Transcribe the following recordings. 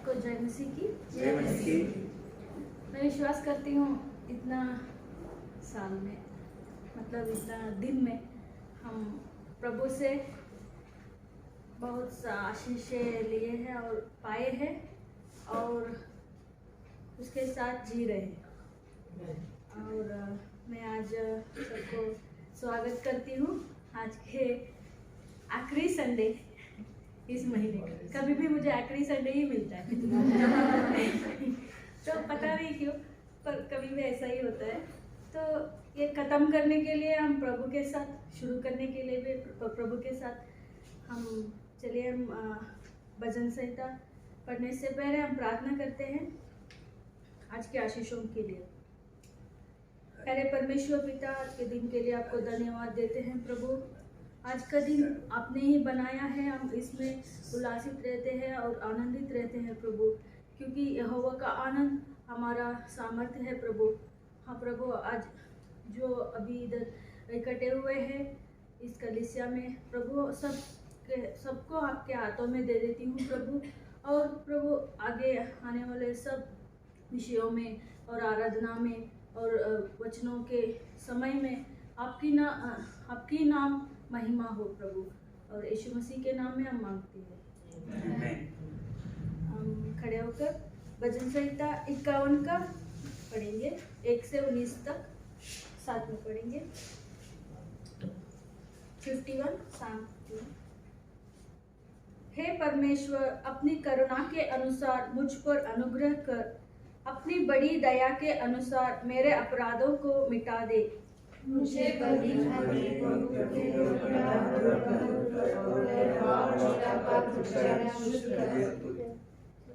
सबको जय मसीह की। जय मसीह। मैं विश्वास करती हूँ इतना साल में, मतलब इतना दिन में हम प्रभु से बहुत सा आशीषें लिए हैं और पाए हैं और उसके साथ जी रहे हैं। और मैं आज सबको स्वागत करती हूँ आज के आखिरी संडे इस महीने का। कभी भी मुझे आखिरी संडे ही मिलता है तो पता नहीं क्यों, पर कभी भी ऐसा ही होता है। तो ये ख़त्म करने के लिए हम प्रभु के साथ, शुरू करने के लिए भी प्रभु के साथ हम चलिए हम भजन संहिता पढ़ने से पहले हम प्रार्थना करते हैं आज के आशीषों के लिए। प्यारे परमेश्वर पिता, आज के दिन के लिए आपको धन्यवाद देते हैं प्रभु। आज का दिन आपने ही बनाया है, हम इसमें उल्लासित रहते हैं और आनंदित रहते हैं प्रभु, क्योंकि यहोवा का आनंद हमारा सामर्थ्य है प्रभु। हाँ प्रभु, आज जो अभी इधर इकट्ठे हुए हैं इस कलीसिया में प्रभु, सबको आपके हाथों में दे देती हूँ प्रभु। और प्रभु आगे आने वाले सब विषयों में और आराधना में और वचनों के समय में आपकी नाम महिमा हो प्रभु, और यीशु मसीह के नाम में हम मांगते हैं। हम खड़े होकर भजन संहिता 51 का पढ़ेंगे, 1 से 19 तक साथ में पढ़ेंगे। 51 साथ। हे परमेश्वर, अपनी करुणा के अनुसार मुझ पर अनुग्रह कर, अपनी बड़ी दया के अनुसार मेरे अपराधों को मिटा दे। मुझे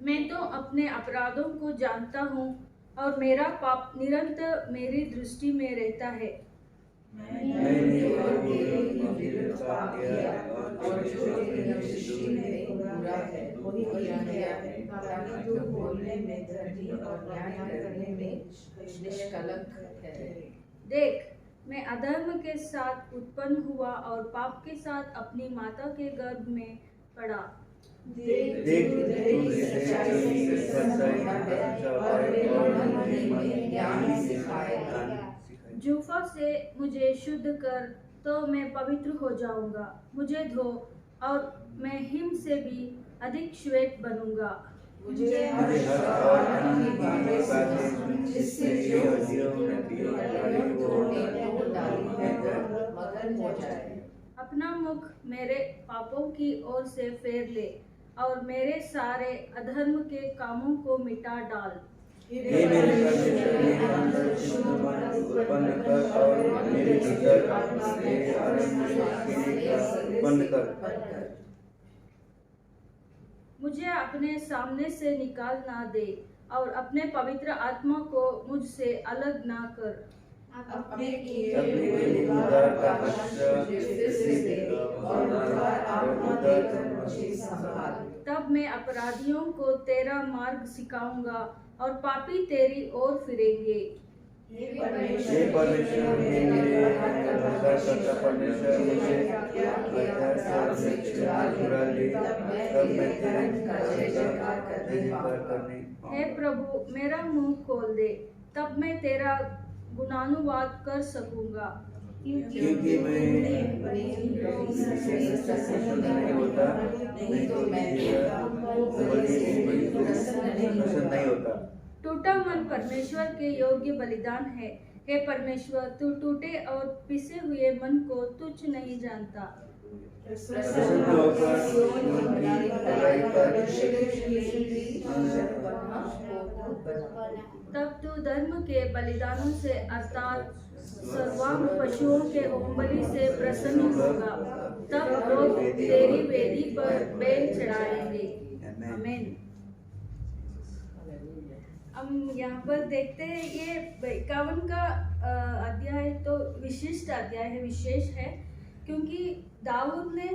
मैं तो अपने अपराधों को जानता हूँ और मेरा पाप निरंतर मेरी दृष्टि में रहता है। देख, मैं अधर्म के साथ उत्पन्न हुआ और पाप के साथ अपनी माता के गर्भ में पड़ा। जूफा से मुझे शुद्ध कर तो मैं पवित्र हो जाऊंगा। मुझे धो और मैं हिम से भी अधिक श्वेत बनूंगा। अपना मुख मेरे पापों की ओर से फेर ले और मेरे सारे अधर्म के कामों को मिटा डाल। मुझे अपने सामने से निकाल ना दे और अपने पवित्र आत्मा को मुझसे अलग ना कर। तब मैं अपराधियों को तेरा मार्ग सिखाऊंगा और पापी तेरी ओर फिरेंगे। हे प्रभु, मेरा मुंह खोल दे, तब मैं तेरा गुणानुवाद कर सकूंगा। क्योंकि टूटा मन परमेश्वर के योग्य बलिदान है। हे परमेश्वर, तू टूटे और पिसे हुए मन को तुच्छ नहीं जानता। तब तू धर्म के बलिदानों से अर्थात सर्वांग पशुओं के होमबलि से प्रसन्न होगा। तब लोग तेरी वेदी पर बैल चढ़ाएंगे। आमीन। हम यहाँ पर देखते हैं ये 51 का अध्याय तो विशिष्ट अध्याय है, विशेष है, क्योंकि दाऊद ने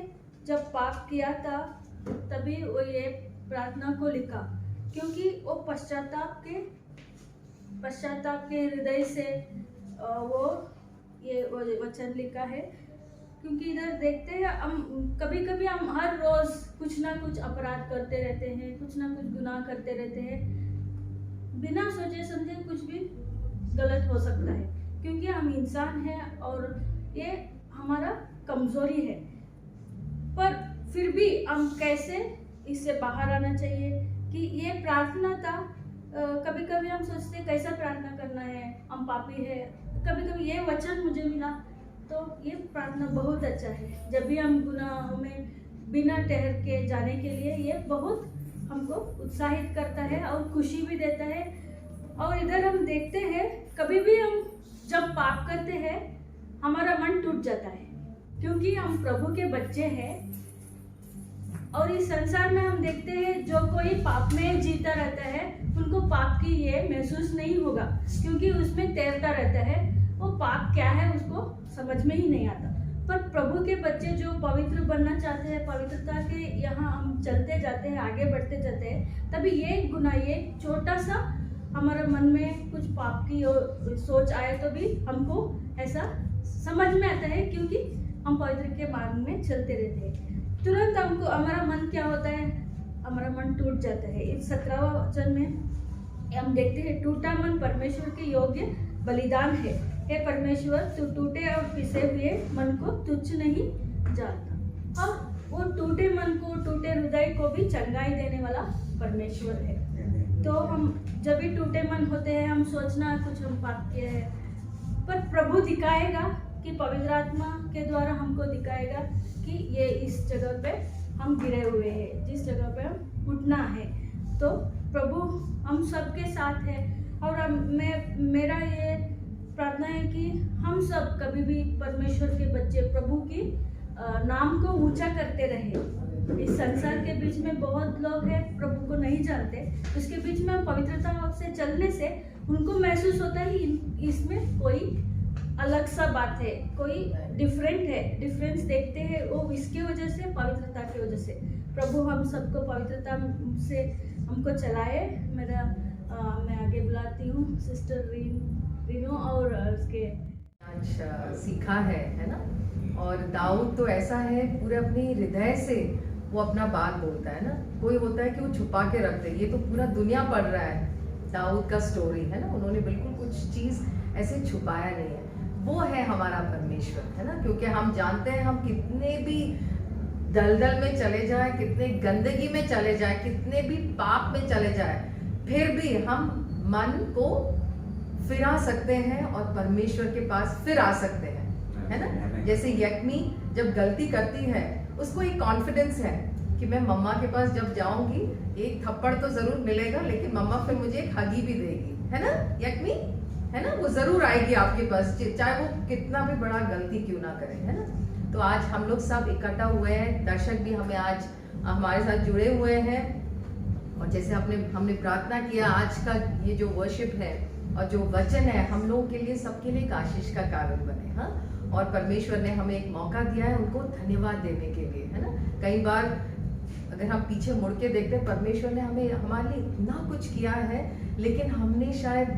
जब पाप किया था तभी वो ये प्रार्थना को लिखा, क्योंकि वो पश्चाताप के हृदय से वो ये वचन लिखा है। क्योंकि इधर देखते हैं हम, कभी कभी हम हर रोज कुछ ना कुछ अपराध करते रहते हैं, कुछ ना कुछ गुनाह करते रहते हैं, बिना सोचे समझे कुछ भी गलत हो सकता है, क्योंकि हम इंसान हैं और ये हमारा कमजोरी है। पर फिर भी हम कैसे इससे बाहर आना चाहिए कि ये प्रार्थना था। कभी कभी हम सोचते कैसा प्रार्थना करना है, हम पापी है। कभी कभी ये वचन मुझे मिला तो ये प्रार्थना बहुत अच्छा है। जब भी हम गुनाहों में बिना ठहर के जाने के लिए, ये बहुत हमको उत्साहित करता है और खुशी भी देता है। और इधर हम देखते हैं कभी भी हम जब पाप करते हैं हमारा मन टूट जाता है, क्योंकि हम प्रभु के बच्चे हैं। और इस संसार में हम देखते हैं जो कोई पाप में जीता रहता है उनको पाप की ये महसूस नहीं होगा, क्योंकि उसमें तैरता रहता है। वो पाप क्या है उसको समझ में ही नहीं आता। पर प्रभु के बच्चे जो पवित्र बनना चाहते हैं, पवित्रता के यहाँ हम चलते जाते हैं, आगे बढ़ते जाते हैं, तभी ये गुनाह, ये छोटा सा हमारे मन में कुछ पाप की सोच आए तो भी हमको ऐसा समझ में आता है, क्योंकि हम पवित्र के मार्ग में चलते रहते हैं। तुरंत हमको हमारा मन क्या होता है, हमारा मन टूट जाता है। इस 17वां वचन में हम देखते हैं, टूटा मन परमेश्वर के योग्य बलिदान है। हे परमेश्वर, तू टूटे और पिसे हुए मन को तुच्छ नहीं जानता। और वो टूटे मन को, टूटे हृदय को भी चंगाई देने वाला परमेश्वर है। तो हम जब भी टूटे मन होते हैं, हम सोचना कुछ हम पाप किए हैं, पर प्रभु दिखाएगा कि पवित्र आत्मा के द्वारा हमको दिखाएगा कि ये इस जगह पे हम गिरे हुए हैं, जिस जगह पे हम उठना है। तो प्रभु हम सबके साथ है। और मेरा ये प्रार्थना है कि हम सब कभी भी परमेश्वर के बच्चे प्रभु की नाम को ऊंचा करते रहे। इस संसार के बीच में बहुत लोग हैं प्रभु को नहीं जानते, उसके बीच में पवित्रता से चलने से उनको महसूस होता है कि इसमें कोई अलग सा बात है, कोई डिफरेंट है, डिफरेंस देखते हैं वो इसके वजह से, पवित्रता की वजह से। प्रभु हम सबको पवित्रता से हमको चलाए। मैं आगे बुलाती हूँ सिस्टर रीनो और उसके आज सीखा है ना। और दाऊद तो ऐसा है, पूरे अपने हृदय से वो अपना बात बोलता है ना। कोई होता है कि वो छुपा के रखते, ये तो पूरा दुनिया पढ़ रहा है दाऊद का स्टोरी है ना। उन्होंने बिल्कुल कुछ चीज ऐसे छुपाया नहीं है। वो है हमारा परमेश्वर है ना, क्योंकि हम जानते हैं हम कितने भी दलदल में चले जाए, कितने गंदगी में चले जाए, कितने भी पाप में चले जाए, फिर भी हम मन को फिरा सकते हैं और परमेश्वर के पास फिर आ सकते हैं, है ना। जैसे यकमी जब गलती करती है, उसको एक कॉन्फिडेंस है कि मैं मम्मा के पास जब जाऊंगी एक थप्पड़ तो जरूर मिलेगा, लेकिन मम्मा फिर मुझे एक हगी भी देगी, है ना यकमी, है ना। वो जरूर आएगी आपके पास, चाहे वो कितना भी बड़ा गलती क्यों ना करे, है ना। तो आज हम लोग सब इकट्ठा हुए हैं, दर्शक भी हमें आज हमारे साथ जुड़े हुए हैं। और जैसे हमने प्रार्थना किया, आज का ये जो वर्शिप है और जो वचन है हम लोगों के लिए, सबके लिए एक आशीष का कारण बने। हाँ, और परमेश्वर ने हमें एक मौका दिया है उनको धन्यवाद देने के लिए, है ना। कई बार अगर हम पीछे मुड़ के देखते हैं, परमेश्वर ने हमें हमारे लिए इतना कुछ किया है, लेकिन हमने शायद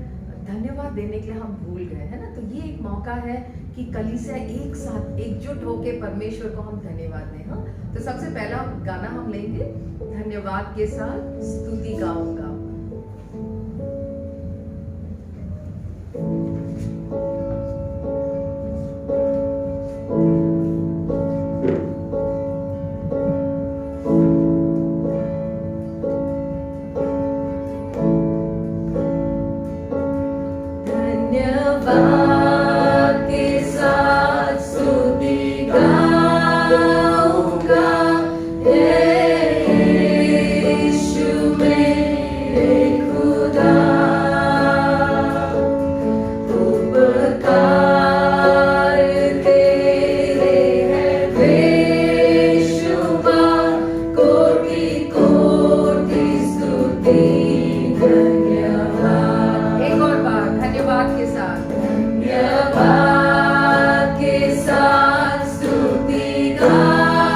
धन्यवाद देने के लिए हम भूल गए, है ना। तो ये एक मौका है कि कलीसिया एक साथ एकजुट होकर परमेश्वर को हम धन्यवाद दें। हाँ, तो सबसे पहला गाना हम लेंगे, धन्यवाद के साथ स्तुति गाऊंगा। के साथ स्तुति गाऊंगा।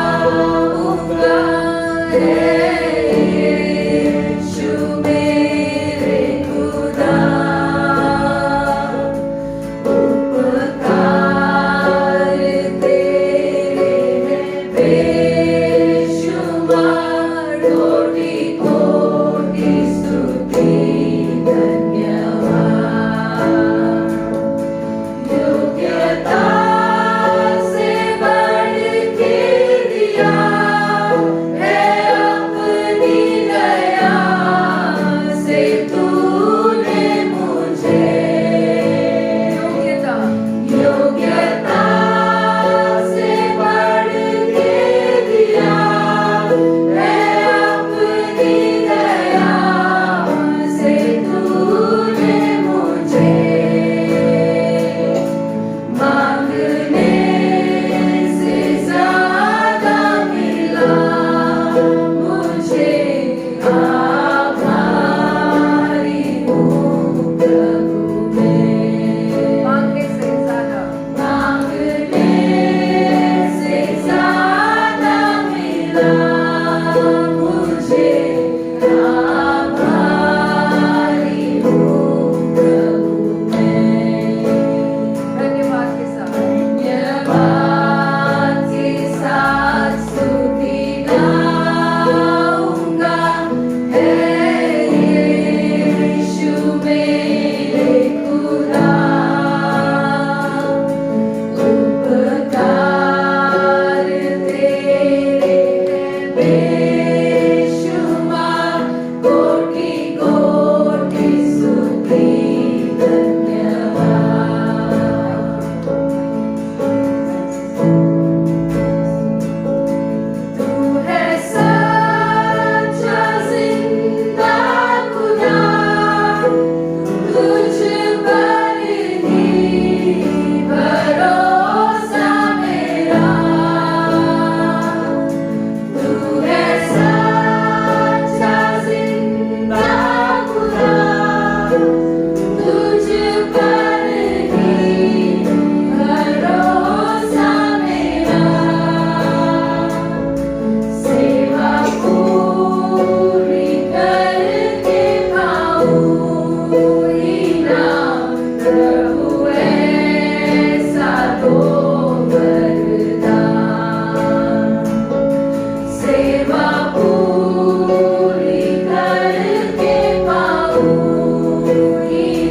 सेवा पूरी करके पाऊंगी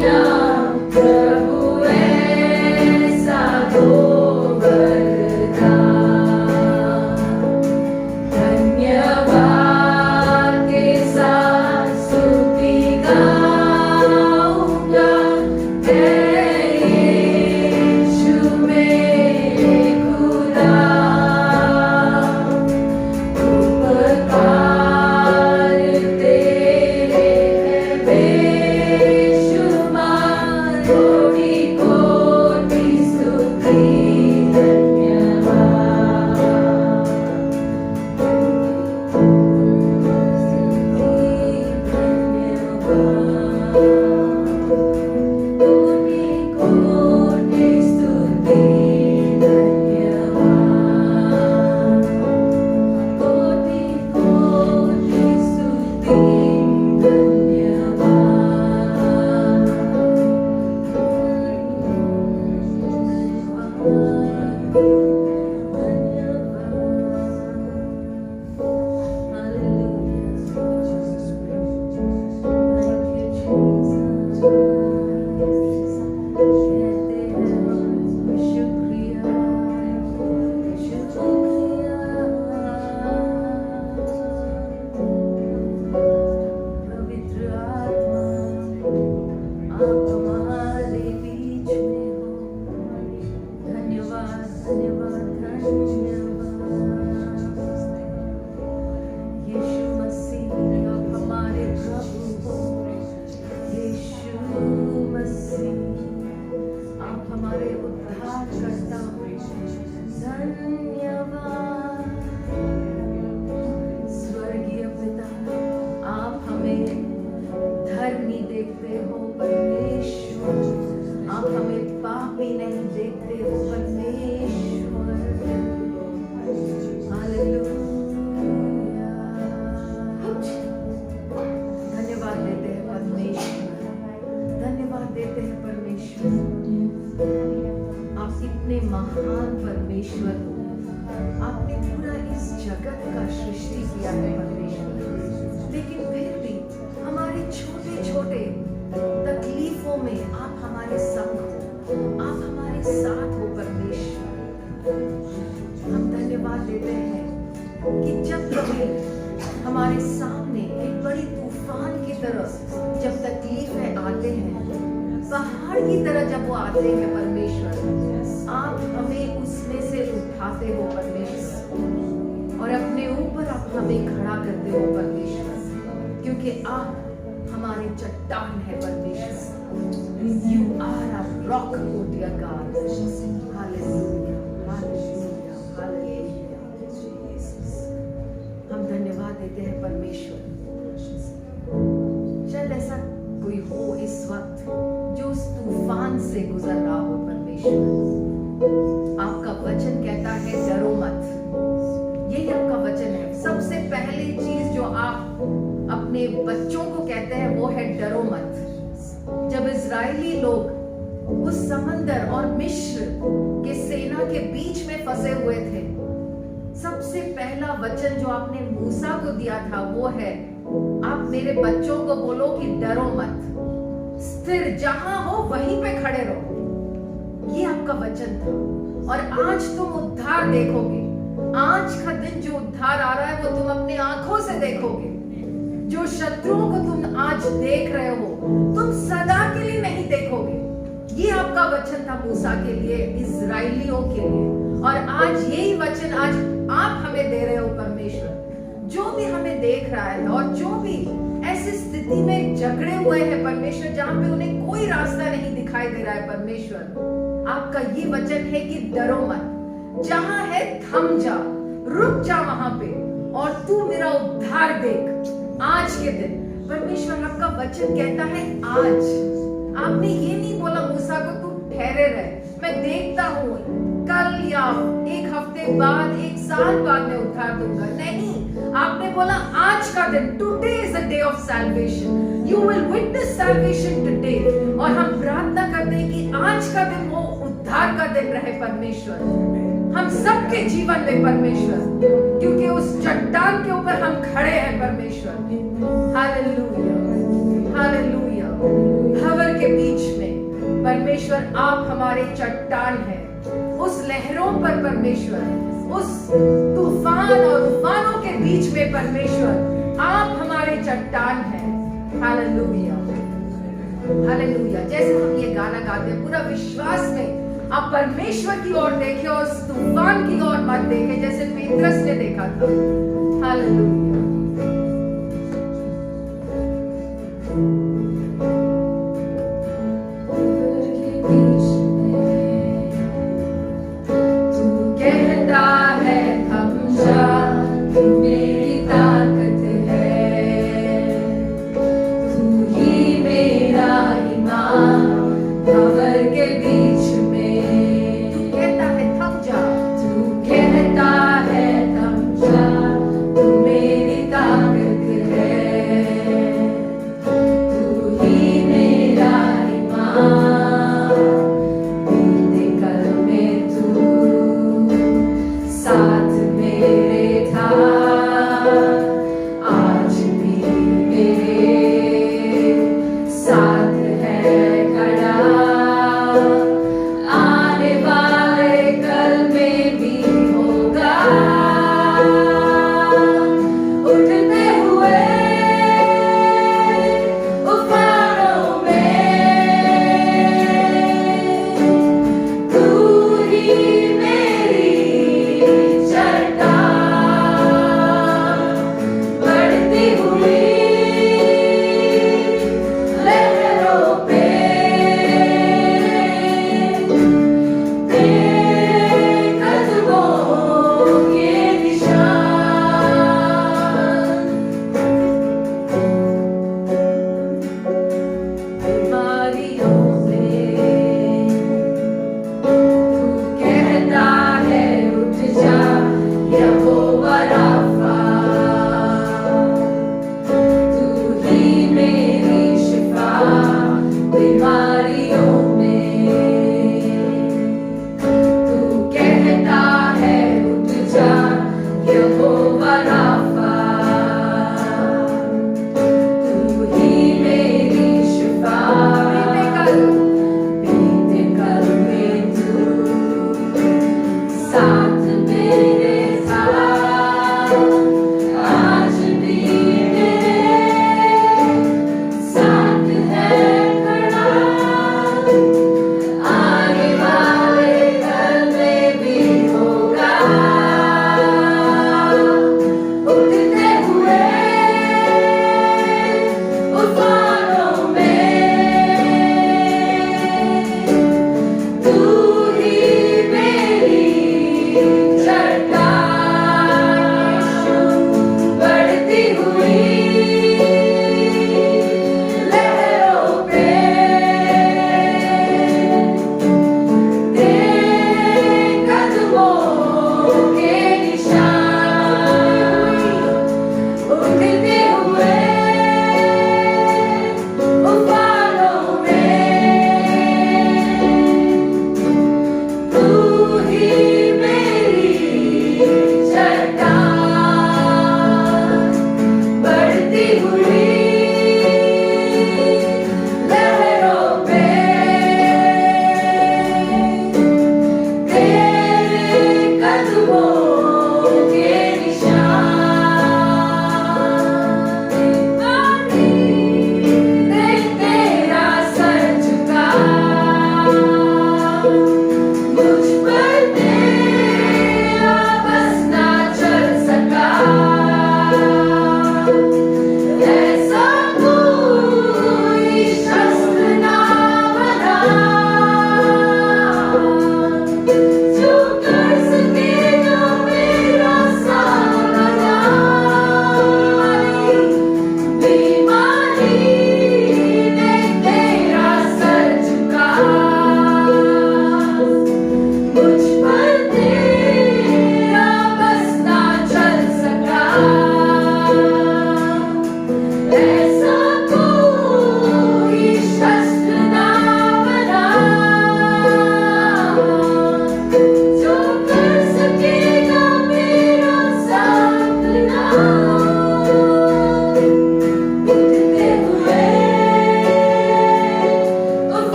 ना प्रभु ऐसा दो वरदान। धन्यवाद के साथ स्तुति गाऊंगा यीशु मेरे खुदा। उपकार तेरे हैं बेशुमार, कोटि कोटि स्तुति धन्यवाद। कोटि कोटि स्तुति धन्यवाद। कोटि कोटि स्तुति पवित्र आत्मा आप हमारे बीच में हो। धन्यवाद धन्यवाद धन्यवाद। यीशु मसीह आप हमारे प्रभु हो। यीशु मसीह आप हमारे उद्धार करता हो। धन्यवाद। स्वर्गीय पिता आप हमें धर्मी देखते हो परमेश्वर, आप हमें पापी नहीं देखते हो परमेश्वर। हालेलुया। धन्यवाद देते हैं परमेश्वर, धन्यवाद देते हैं परमेश्वर। आप इतने महान परमेश्वर हो। आपने पूरा इस जगत का सृष्टि किया है परमेश्वर, लेकिन फिर भी हमारे छोटे छोटे तकलीफों में आप हमारे संग हो, आप हमारे साथ हो परमेश्वर। हम धन्यवाद देते हैं कि जब कभी हमारे सामने एक बड़ी तूफान की तरह जब तकलीफें आते हैं, पहाड़ की तरह जब वो आते हैं परमेश्वर, आप हमें उसमें से उठाते हो परमेश्वर, और अपने ऊपर आप हमें खड़ा करते हो परमेश्वर, क्योंकि आप हमारे चट्टान है परमेश्वर। You are a rock, oh dear God. Hallelujah, hallelujah, hallelujah. हम धन्यवाद देते हैं परमेश्वर। शायद ऐसा कोई हो इस वक्त जो उस तूफान से गुजर रहा हो परमेश्वर। आपका वचन कहता है डरो मत। यही आपका वचन है। सबसे पहली चीज जो आप अपने बच्चों को कहते हैं वो है डरो मत। जब इजरायली लोग उस समंदर और मिस्र के सेना के बीच में फंसे हुए थे, सबसे पहला वचन जो आपने मूसा को दिया था वो है, आप मेरे बच्चों को बोलो कि डरो मत, स्थिर जहां हो वहीं पे खड़े रहो। ये आपका वचन था। और आज तुम उद्धार देखोगे। आज का दिन जो उद्धार आ रहा है वो तुम अपने आंखों से देखोगे। जो शत्रुओं को तुम आज देख रहे हो, तुम सदा के लिए नहीं देखोगे। ये आपका वचन था मूसा के लिए, इजराइलियों के लिए। और आज यही वचन आज आप हमें दे रहे हो परमेश्वर। जो भी हमें देख रहा है और जो भी ऐसी स्थिति में झगड़े हुए हैं परमेश्वर, जहां पे उन्हें कोई रास्ता नहीं दिखाई दे रहा है परमेश्वर, आपका ये वचन है कि डरो मत। जहां है थम जा, रुक जा वहां पे, और तू मेरा उद्धार देख। आज के दिन परमेश्वर आपका वचन कहता है आज। आपने ये नहीं बोला मूसा को तू ठहरे रहे, मैं देखता हूँ कल या एक हफ्ते बाद, एक साल बाद मैं उद्धार दूंगा। नहीं, आपने बोला आज का दिन, today is the day of salvation, you will witness salvation today. और हम प्रार्थना करते हैं कि आज का दिन वो उद्धार का दिन रहे परमेश्वर। हम सबके जीवन में परमेश्वर, क्योंकि उस चट्टान के ऊपर हम खड़े हैं परमेश्वर। Hallelujah, hallelujah. भंवर के बीच में परमेश्वर आप हमारे चट्टान हैं। उस लहरों पर परमेश्वर, उस तूफान और तूफानों के बीच में परमेश्वर आप हमारे चट्टान हैं। Hallelujah, hallelujah. जैसे हम ये गाना गाते हैं, पूरा विश्वास में आप परमेश्वर की ओर देखें और उस तूफान की ओर मत देखें जैसे पेत्रस ने देखा था। हालेलुया। मेरी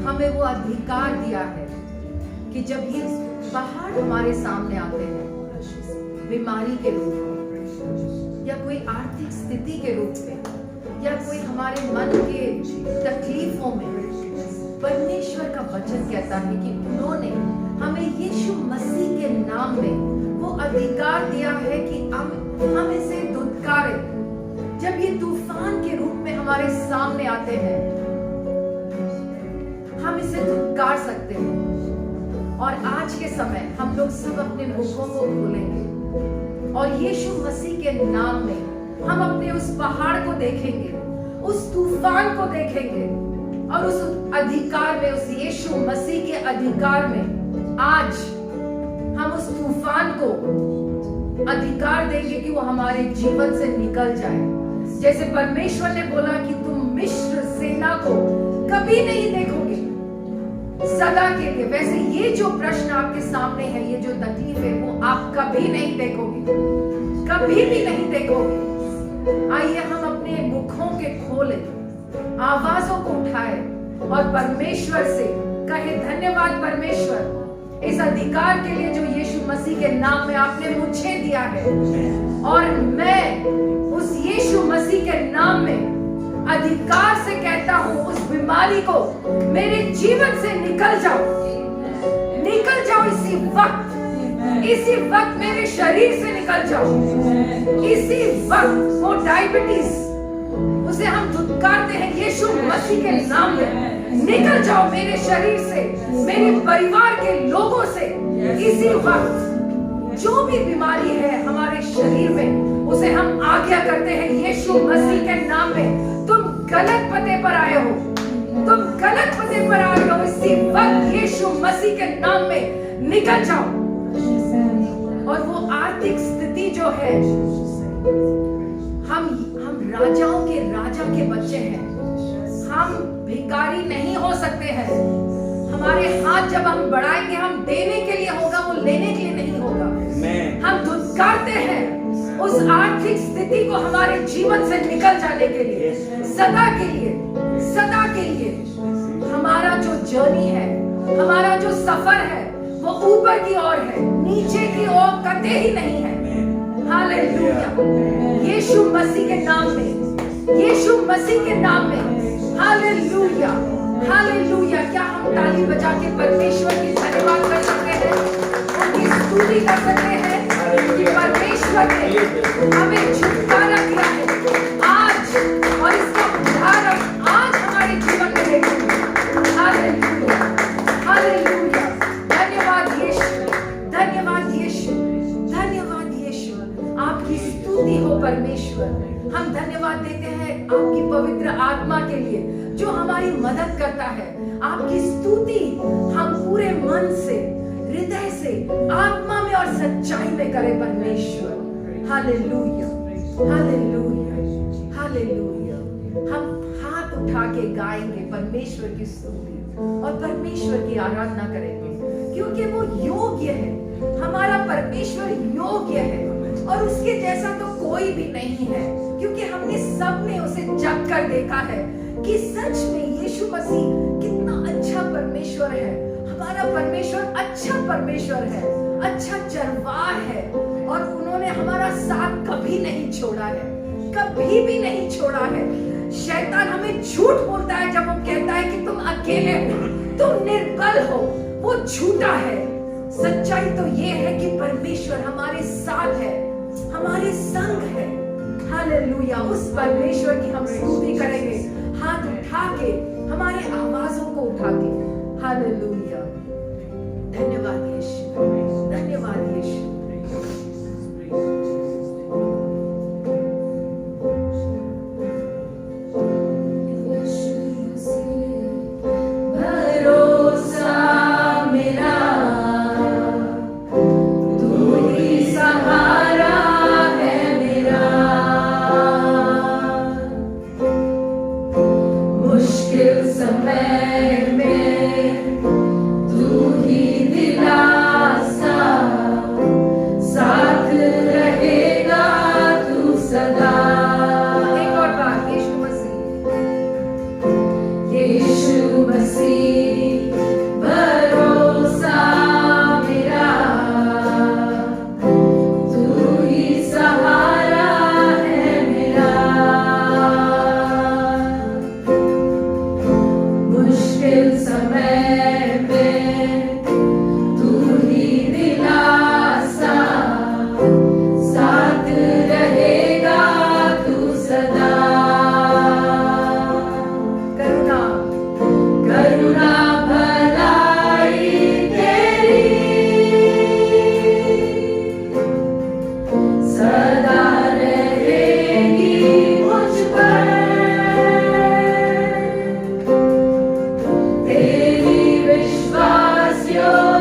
हमें वो अधिकार दिया है कि जब ये पहाड़ हमारे सामने आते हैं, बीमारी के रूप में या कोई आर्थिक स्थिति के रूप में या कोई हमारे मन के तकलीफों में, परमेश्वर का वचन कहता है कि उन्होंने हमें यीशु मसीह के नाम में वो अधिकार दिया है कि हम इसे धुतकारें। जब ये तूफान के रूप में हमारे सामने आते हैं, हम इसे धुतकार सकते हैं। और आज के समय हम लोग सब अपने मुखों को खोलेंगे और यीशु मसीह के नाम में हम अपने उस पहाड़ को देखेंगे, उस तूफान को देखेंगे और उस अधिकार में, उस यीशु मसीह के अधिकार में आज हम उस तूफान को अधिकार देंगे कि वो हमारे जीवन से निकल जाए। जैसे परमेश्वर ने बोला कि तुम मिस्र सेना को कभी नहीं देखोगे सदा के लिए, वैसे ये जो प्रश्न आपके सामने है, ये जो तकलीफ है, वो आप कभी नहीं देखोगे, कभी भी नहीं देखोगे। आइए हम अपने मुखों के खोले, आवाजों को उठाए और परमेश्वर से कहे धन्यवाद परमेश्वर इस अधिकार के लिए जो यीशु मसीह के नाम में आपने मुझे दिया है। और मैं उस यीशु मसीह के नाम में अधिकार से कहता हूं, उस बीमारी को मेरे जीवन से निकल जाओ, निकल जाओ इसी वक्त मेरे शरीर से निकल जाओ। इसी वक्त वो डायबिटीज, उसे हम धुतकारते हैं यीशु मसीह के नाम में, निकल जाओ मेरे शरीर से, मेरे परिवार के लोगों से। इसी वक्त जो भी बीमारी है हमारे शरीर में, उसे हम आज्ञा करते हैं यीशु मसीह के नाम में। तुम गलत पते पर आए हो, तुम गलत पते पर आए हो, इसी वक्त यीशु मसीह के नाम में निकल जाओ। और वो आर्थिक स्थिति जो है, हम राजाओं के राजा के बच्चे हैं, हम भिखारी नहीं हो सकते हैं। हमारे हाथ जब हम बढ़ाएंगे, हम देने के लिए होगा, वो लेने के लिए नहीं होगा। हम धुतकारते हैं उस आर्थिक स्थिति को हमारे जीवन से निकल जाने के लिए, सदा के लिए, सदा के लिए। हमारा जो जर्नी है, हमारा जो सफर है, वो ऊपर की ओर है, नीचे की ओर कतई ही नहीं है। हालेलुया, यीशु मसीह के नाम में, यीशु मसीह के नाम में। Hallelujah, hallelujah. क्या हम ताली बजा के परमेश्वर की धन्यवाद कर सकते हैं, उनकी स्तुति कर सकते हैं कि परमेश्वर ने हमें छुटकारा दिया है आज, और इसका उदाहरण आज हमारे जीवन में देखेंगे। Hallelujah, hallelujah. धन्यवाद यीशु, धन्यवाद यीशु, धन्यवाद यीशु। आपकी स्तुति हो परमेश्वर। हम धन्यवाद देते हैं आपकी पवित्र आत्मा के लिए जो हमारी मदद करता है। आपकी स्तुति हम पूरे मन से, हृदय से, आत्मा में और सच्चाई में करें परमेश्वर। Hallelujah, hallelujah, hallelujah. हम हाथ उठा के गाएंगे परमेश्वर की स्तुति और परमेश्वर की आराधना करेंगे, क्योंकि वो योग्य है। हमारा परमेश्वर योग्य है और उसके जैसा तो कोई भी नहीं है, क्योंकि हमने सबने उसे जग कर देखा है कि सच में यीशु मसीह कितना अच्छा परमेश्वर है। हमारा परमेश्वर अच्छा परमेश्वर है, अच्छा चरवाह है, और उन्होंने हमारा साथ कभी नहीं छोड़ा है, कभी भी नहीं छोड़ा है। शैतान हमें झूठ बोलता है जब वो कहता है कि तुम अकेले हो, तुम निर्बल हो, वो झूठा है। सच्चाई तो ये है कि परमेश्वर हमारे साथ है, हमारे संग है। हालेलुया। उस परमेश्वर की हम स्तुति करेंगे हाथ उठा के, हमारे आवाजों को उठा के। हालेलुया। धन्यवाद यीशु, धन्यवाद यीशु। मुश्किल समय में तू में तू ही दिलासा, साथ रहेगा तू सदा। करुणा करुणा भलाई तेरी सदा रहेगी मुझ पर। तेरी विश्वास योग्यता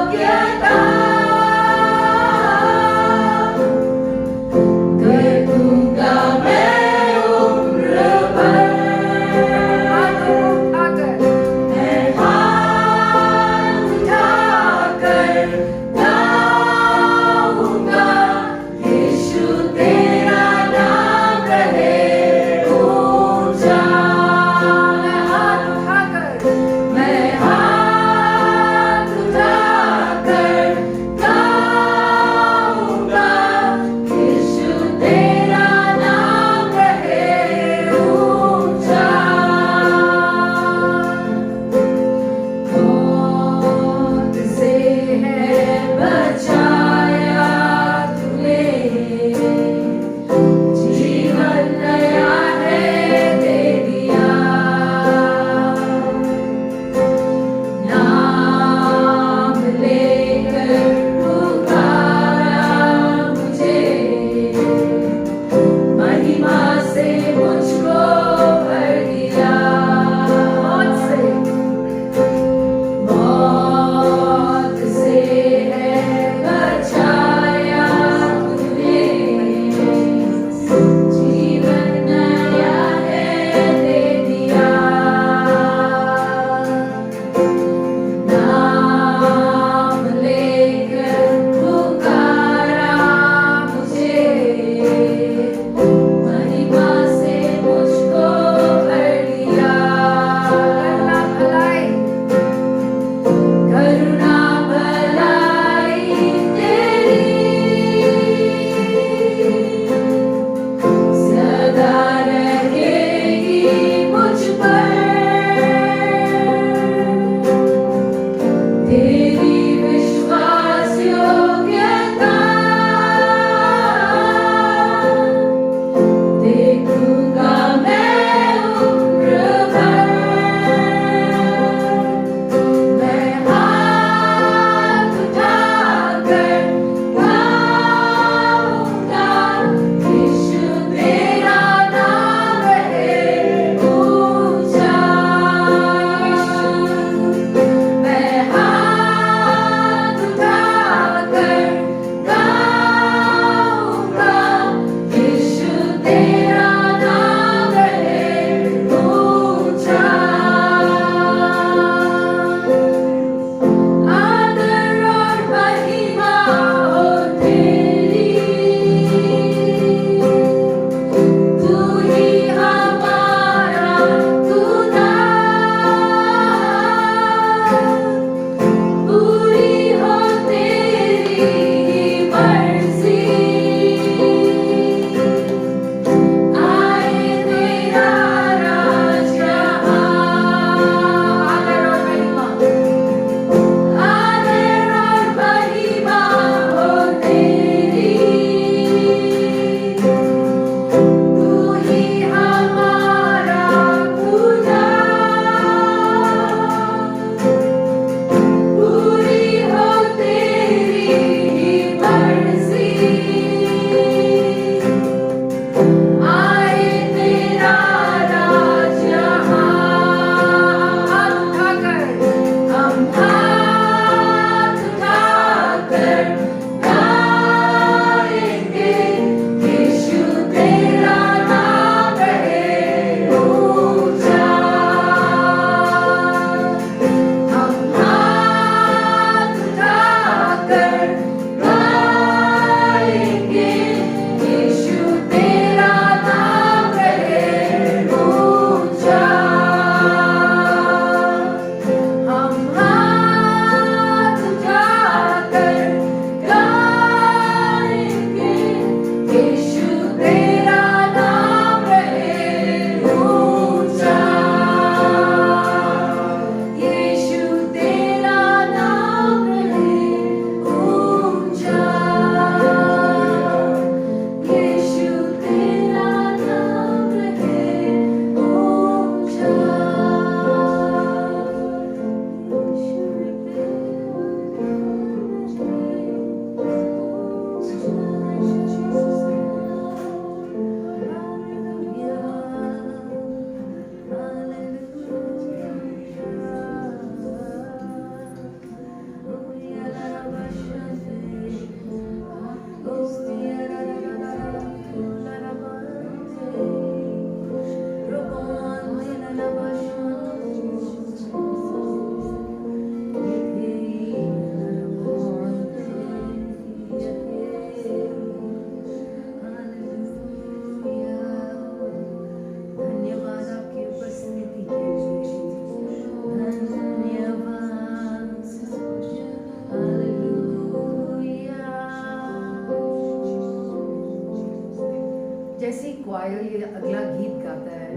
पायल ये अगला गीत गाता है,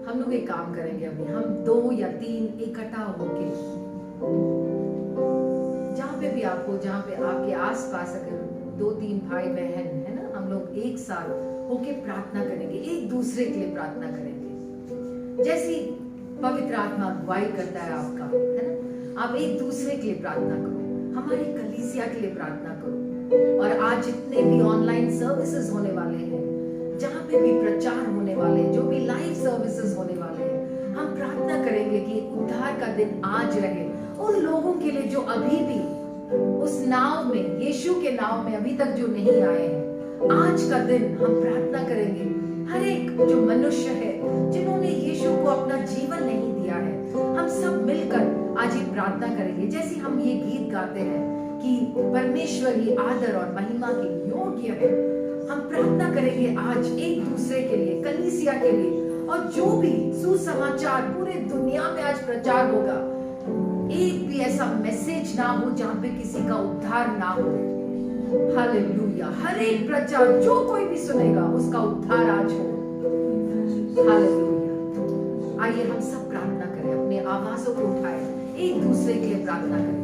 हम लोग एक काम करेंगे अभी, हम 2 या 3 इकट्ठा होके, जहाँ पे भी आपको, जहाँ पे आपके आसपास अगर 2-3 भाई बहन है ना, हम लोग एक साथ होके प्रार्थना करेंगे, एक दूसरे के लिए प्रार्थना करेंगे। जैसी पवित्र आत्मा अगुवाई करता है आपका, है ना, आप एक दूसरे के लिए प्रार्थना करो, हमारी कलीसिया के लिए प्रार्थना करो। और आज जितने भी ऑनलाइन सर्विसेज होने वाले हैं, जहाँ पे भी प्रचार होने वाले हैं, जो भी लाइव सर्विसेज होने वाले हैं, हम प्रार्थना करेंगे कि उद्धार का दिन आज रहे उन लोगों के लिए जो अभी भी उस नाव में, यीशु के नाव में अभी तक जो नहीं आए हैं। आज का दिन हम प्रार्थना करेंगे हर एक जो मनुष्य है जिन्होंने यीशु को अपना जीवन नहीं दिया है, हम सब मिलकर आज ये प्रार्थना करेंगे। जैसे हम ये गीत गाते हैं कि परमेश्वर ही आदर और महिमा के योग्य है, हम प्रार्थना करेंगे आज एक दूसरे के लिए, कलीसिया के लिए, और जो भी सुसमाचार पूरे दुनिया में आज प्रचार होगा, एक भी ऐसा मैसेज ना हो जहां पे किसी का उद्धार ना हो। हालेलुया। हर एक प्रचार जो कोई भी सुनेगा उसका उद्धार आज हो। हालेलुया। आइए हम सब प्रार्थना करें, अपने आवाजों को उठाएं, एक दूसरे के लिए प्रार्थना करें।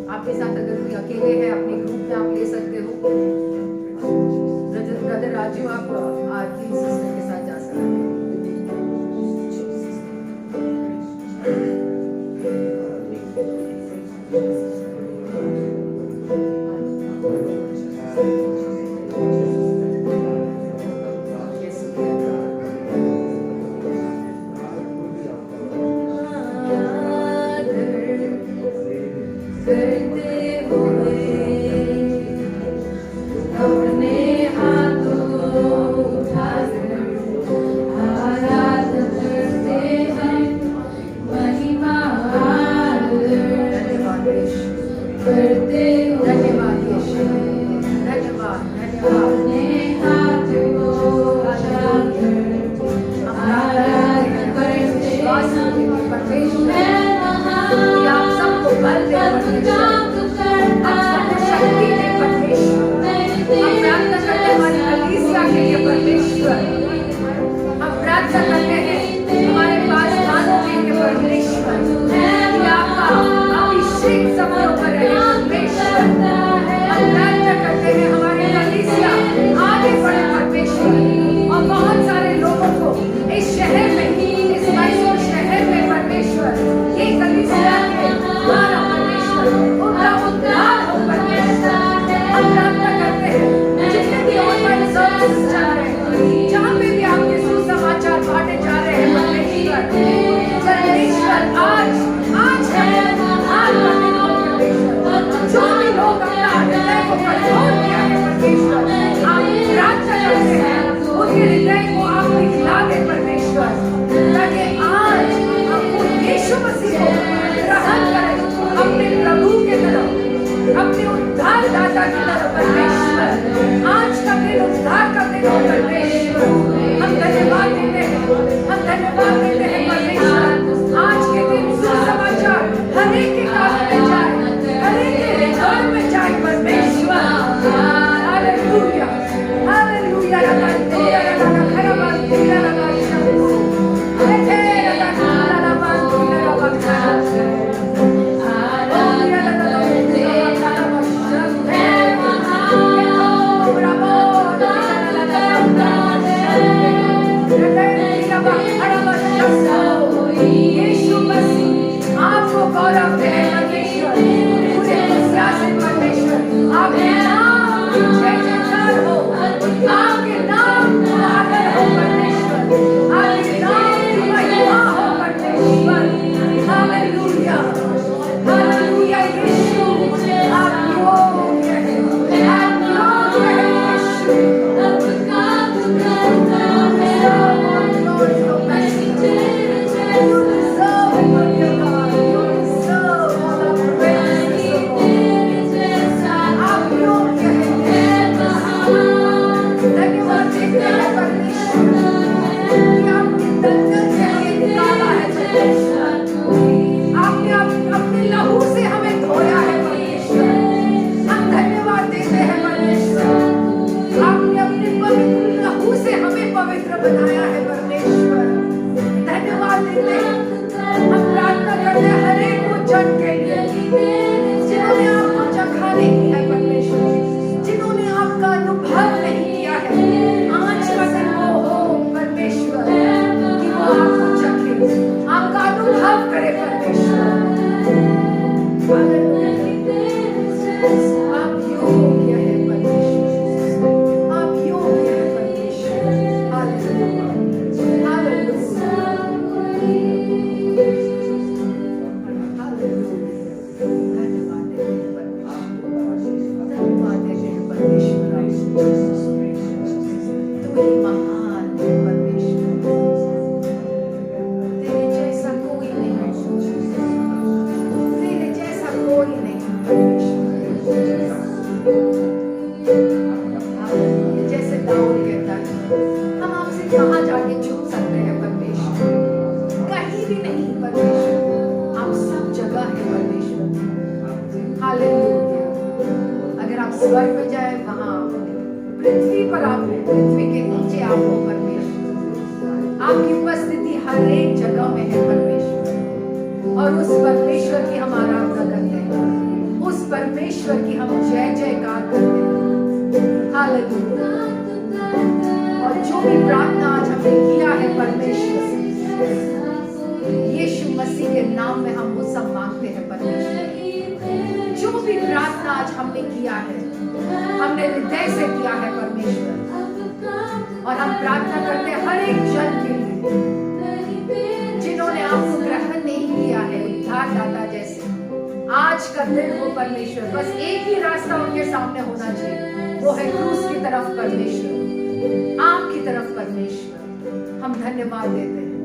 आपके साथ अगर कोई अकेले है, अपने ग्रुप में आप ले सकते हो। ब्रदर राजू, आप आरती सिस्टर के साथ जा सकते हैं। अपने हाथों उठाकर ही महान है परमेश्वर, तेरे जैसा कोई नहीं, तेरे जैसा कोई नहीं परमेश्वर। जैसे दाऊद कहता है, हम आपसे कहाँ जाके छुप सकते हैं परमेश्वर, कहीं भी नहीं परमेश्वर, आप सब जगह है परमेश्वर। हालेलुया। अगर आप स्वर्ग में जाए वहां पृथ्वी पर आप हो, पृथ्वी के नीचे आप हो परमेश्वर, आपकी उपस्थिति हर एक जगह में है परमेश्वर। और उस परमेश्वर की हम आराधना करते हैं, उस परमेश्वर की हम जय जयकार करते हैं। हालेलुया। और जो भी प्रार्थना आज हमने किया है परमेश्वर, यीशु मसीह के नाम में हम वो सब मांगते हैं परमेश्वर। जो भी प्रार्थना आज हमने किया है, हमने हृदय से किया है परमेश्वर। और हम प्रार्थना करते हैं हर एक जन के लिए जिन्होंने आपको ग्रहण नहीं किया है उद्धारदाता जैसे। आज का दिन हो परमेश्वर, बस एक ही रास्ता उनके सामने होना चाहिए, वो है क्रूस की तरफ परमेश्वर, आपकी तरफ परमेश्वर। हम धन्यवाद देते हैं,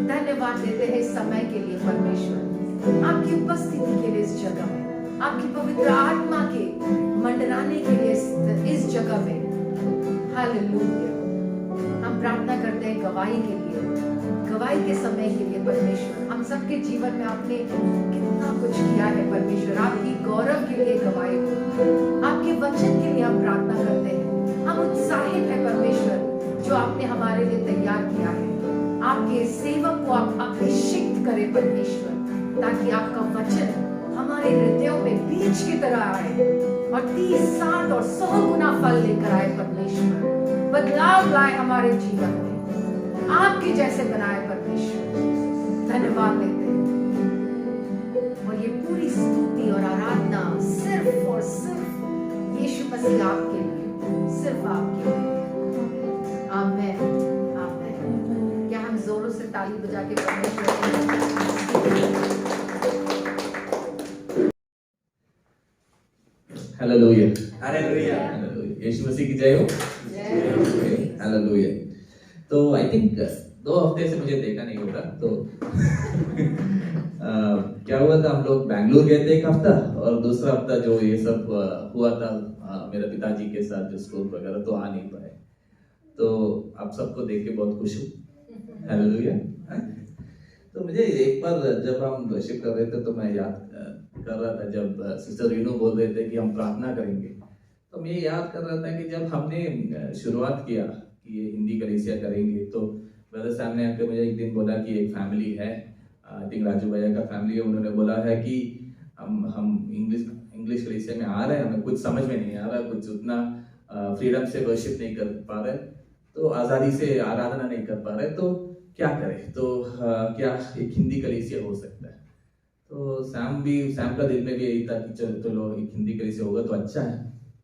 धन्यवाद देते हैं इस समय के लिए परमेश्वर, आपकी उपस्थिति के लिए इस जगह में, आपकी पवित्र आत्मा के मंडराने के लिए इस जगह में। हालेलुया। हम प्रार्थना करते हैं गवाही के लिए, गवाही के समय के लिए परमेश्वर। हम सबके जीवन में आपने कितना कुछ किया है परमेश्वर, आपकी गौरव के लिए गवाही हो, आपके वचन के लिए हम प्रार्थना करते हैं। हम उत्साहित है परमेश्वर जो आपने हमारे लिए तैयार किया है। आपके सेवक को आप अभिषिक्त करें परमेश्वर, ताकि आपका वचन हमारे हृदयों में बीज की तरह आए और 30, 60 और 100 गुना फल लेकर आए परमेश्वर। बदलाव लाए हमारे जीवन में, आपके जैसे बनाए परमेश्वर। धन्यवाद देते हैं। और ये पूरी स्तुति और आराधना सिर्फ और सिर्फ यीशु मसीह आपके लिए, सिर्फ आपके लिए। आमीन, आमीन। क्या हम जोरों से ताली बजा के परमेश्वर हालेलुया, हालेलुया, यीशु मसीह की जय हो। हालेलुया। तो आई थिंक 2 हफ्ते से मुझे देखा नहीं होगा, तो क्या हुआ था, हम लोग बैंगलोर गए थे एक हफ्ता, और दूसरा हफ्ता जो ये सब हुआ था मेरे पिताजी के साथ जो स्कूल वगैरह, तो आ नहीं पाए। तो आप सबको देख के बहुत खुश हूँ। हालेलुया। तो मुझे एक बार जब हम वर्शिप कर रहे थे तो मैं याद कर रहा था, जब सिस्टर रीनू बोल रहे थे कि हम प्रार्थना करेंगे, तो मैं याद कर रहा था कि जब हमने शुरुआत किया कि ये हिंदी कलीसिया करेंगे, तो ब्रदर साहब ने आके मुझे एक दिन बोला कि एक फैमिली है, आई थिंक राजू भैया का फैमिली है, उन्होंने बोला है कि हम इंग्लिश कलीसिया में आ रहे हैं, हमें कुछ समझ में नहीं आ रहा, कुछ उतना फ्रीडम से वर्शिप नहीं कर पा रहे, तो आज़ादी से आराधना नहीं कर पा रहे, तो क्या करें, तो क्या एक हिंदी कलीसिया हो सकता है। तो सैम का दिल में भी यही था कि चलो एक हिंदी कलीसिया होगा तो अच्छा है।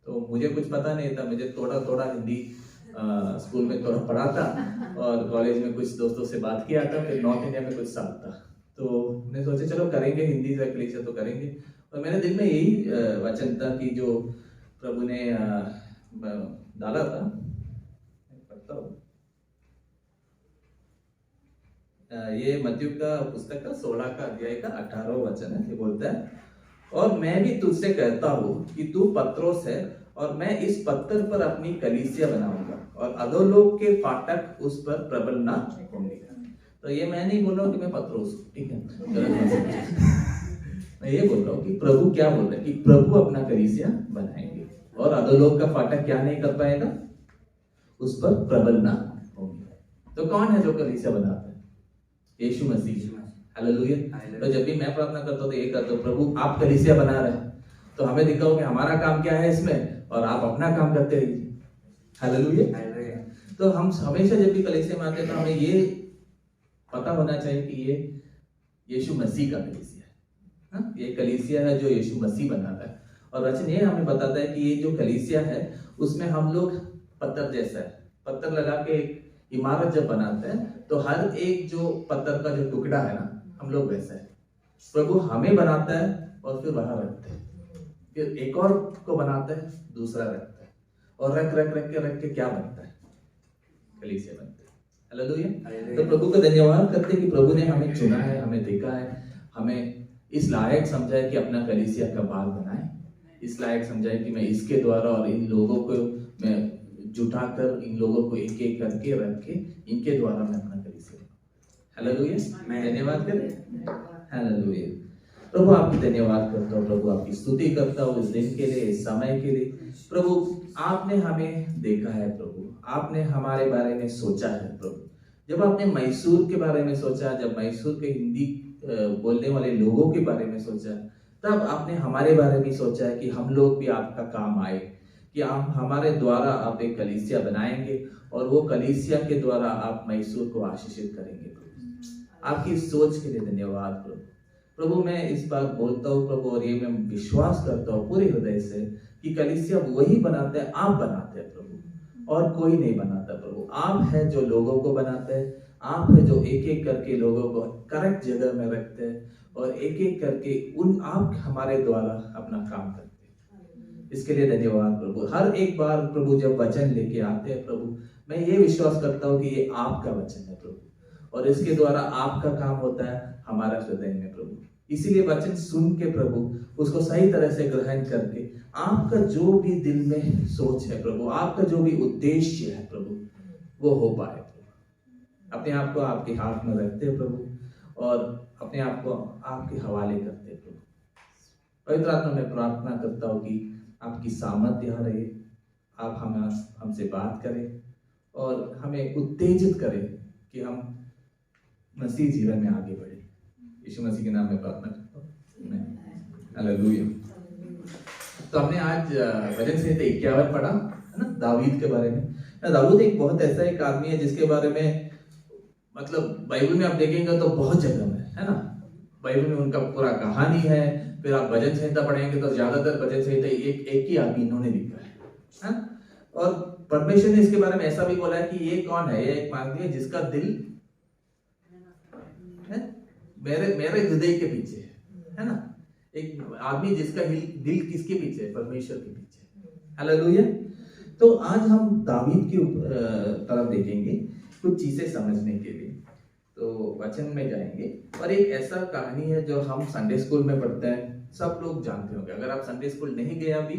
तो मुझे कुछ पता नहीं था, मुझे थोड़ा हिंदी स्कूल में थोड़ा पढ़ा था, और कॉलेज में कुछ दोस्तों से बात किया था, फिर नॉर्थ इंडिया में कुछ साल था, तो मैंने सोचा चलो करेंगे हिंदी से कलीसिया तो करेंगे। और मेरे दिल में यही वचन था कि जो प्रभु ने डाला था, पढ़ता हूँ, ये मत्ती का पुस्तक का 16 का अध्याय का 18वां वचन है। ये बोलता है, और मैं भी तुझसे कहता हूँ कि तू पत्रोस है, और मैं इस पत्थर पर अपनी कलीसिया बनाऊंगा, और अधोलोक के फाटक उस पर प्रबल ना होंगे। तो ये मैं नहीं बोल रहा हूँ कि मैं पत्रोस हूँ, ठीक है, मैं ये बोल रहा हूँ कि प्रभु क्या बोल रहे हैं कि प्रभु अपना कलीसिया बनाएंगे, और अधोलोक का फाटक क्या नहीं कर पाएगा, उस पर प्रबल ना होंगे। तो कौन है जो कलीसिया बनाता है? यीशु मसीह। हालेलुया। तो जब भी मैं प्रार्थना करता हूँ तो ये करता हूँ, प्रभु आप कलीसिया बना रहे हैं, तो हमें दिखाओ कि हमारा काम क्या है इसमें, और आप अपना काम करते रहिए। हालेलुया। तो हम हमेशा जब भी कलीसिया में आते हैं तो हमें ये पता होना चाहिए कि ये यीशु मसीह का कलीसिया है। ये कलीसिया है जो यीशु मसीह बनाता है, और वचन ये हमें बताता है कि ये जो कलीसिया है उसमें हम लोग पत्थर जैसा है, पत्थर लगा के इमारत जब बनाते हैं तो हर एक जो पत्थर का जो टुकड़ा है ना, हम लोग वैसा है। प्रभु हमें बनाता है और फिर वहां रखते हैं, फिर एक और को बनाता है, दूसरा रखता है, और रख के क्या बनता है? कलीसिया बनते हैं। हालेलुया। तो प्रभु का धन्यवाद करते हैं कि प्रभु ने हमें चुना है, हमें देखा है, हमें इस लायक समझा है कि अपना कलीसिया का भाग बनाए, इस लायक समझा है कि मैं इसके द्वारा और इन लोगों को मैं जुटा कर इन लोगों को एक एक करके रख के इनके द्वारा मैं अपना कलीसिया। हालेलुया। धन्यवाद करें। हालेलुया। प्रभु आपकी धन्यवाद करता हूँ, प्रभु आपकी स्तुति करता हूँ इस दिन के लिए, इस समय के लिए। प्रभु आपने हमें देखा है, प्रभु आपने हमारे बारे में सोचा है। प्रभु जब आपने मैसूर के बारे में सोचा, जब मैसूर के हिंदी बोलने वाले लोगों के बारे में सोचा, तब आपने हमारे बारे में सोचा है कि हम लोग भी आपका काम आए, कि आप हमारे द्वारा आप एक कलीसिया बनाएंगे और वो कलीसिया के द्वारा आप मैसूर को आशीषित करेंगे। प्रभु आपकी इस सोच के लिए धन्यवाद प्रभु। प्रभु मैं इस बात बोलता हूँ प्रभु, और ये मैं विश्वास करता हूँ पूरे हृदय से कि कलीसिया वही बनाते हैं, आप बनाते हैं प्रभु, और कोई नहीं बनाता प्रभु। आप है जो लोगों को बनाते हैं, आप है जो एक एक करके लोगों को करेक्ट जगह में रखते हैं और एक एक करके आप हमारे द्वारा अपना काम करते हैं। इसके लिए धन्यवाद प्रभु। हर एक बार प्रभु जब वचन लेके आते हैं प्रभु, मैं ये विश्वास करता हूँ कि ये आपका वचन है प्रभु, और इसके द्वारा आपका काम होता है हमारा हृदय में प्रभु। इसीलिए वचन सुन के प्रभु उसको सही तरह से ग्रहण करके आपका जो भी दिल में सोच है प्रभु, आपका जो भी उद्देश्य है प्रभु, वो हो पाए प्रभु। अपने आप को आपके हाथ में रखते हैं प्रभु, और अपने आप को आपके हवाले करते हैं प्रभु। पवित्र आत्मा में प्रार्थना करता हूँ कि आपकी सामर्थ्य यहाँ रहे, आप हमसे बात करें और हमें उत्तेजित करें कि हम मसीह जीवन में आगे बढ़े। यीशु मसीह के नाम में प्रार्थना करता हूँ। हालेलुया। तो हमने आज भजन संहिता 51 पढ़ा है ना, दाऊद के बारे में। दाऊद एक बहुत ऐसा एक आदमी है जिसके बारे में मतलब बाइबल में आप देखेंगे तो बहुत जगह में है ना, बाइबल में उनका पूरा कहानी है। फिर आप भजन संहिता पढ़ेंगे तो ज्यादातर भजन संहिता एक ही आदमी इन्होंने लिखा है। और परमेश्वर ने इसके बारे में ऐसा भी बोला है कि ये कौन है, ये एक आदमी है जिसका दिल है मेरे हृदय के पीछे है ना। एक आदमी जिसका दिल किसके पीछे है, परमेश्वर के पीछे। हालेलुया। तो आज हम दाऊद की तरफ देखेंगे कुछ चीजें समझने के लिए। तो वचन में जाएंगे, और एक ऐसा कहानी है जो हम संडे स्कूल में पढ़ते हैं, सब लोग जानते होंगे। अगर आप संडे स्कूल नहीं गए अभी,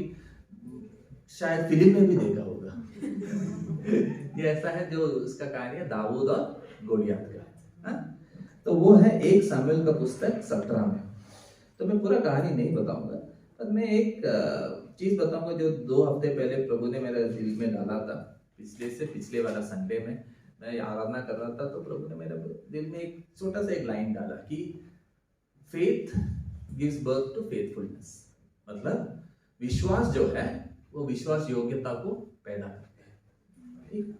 शायद फिल्म में भी देखा होगा। ये ऐसा है जो उसका कहानी है दाऊद और गोलियत का। तो वो है 1 शमूएल का पुस्तक 17 में। तो मैं पूरा कहानी नहीं बताऊंगा, पर मैं एक चीज बताऊंगा जो 2 हफ्ते पहले प्रभु ने मेरे दिल में डाला था। पिछले वाला संडे में मैं आराधना कर रहा था, तो प्रभु ने मेरे दिल में एक छोटा सा एक लाइन डाला कि faith gives birth to faithfulness. मतलब विश्वास जो है वो विश्वास योग्यता को पैदा करता है। ठीक,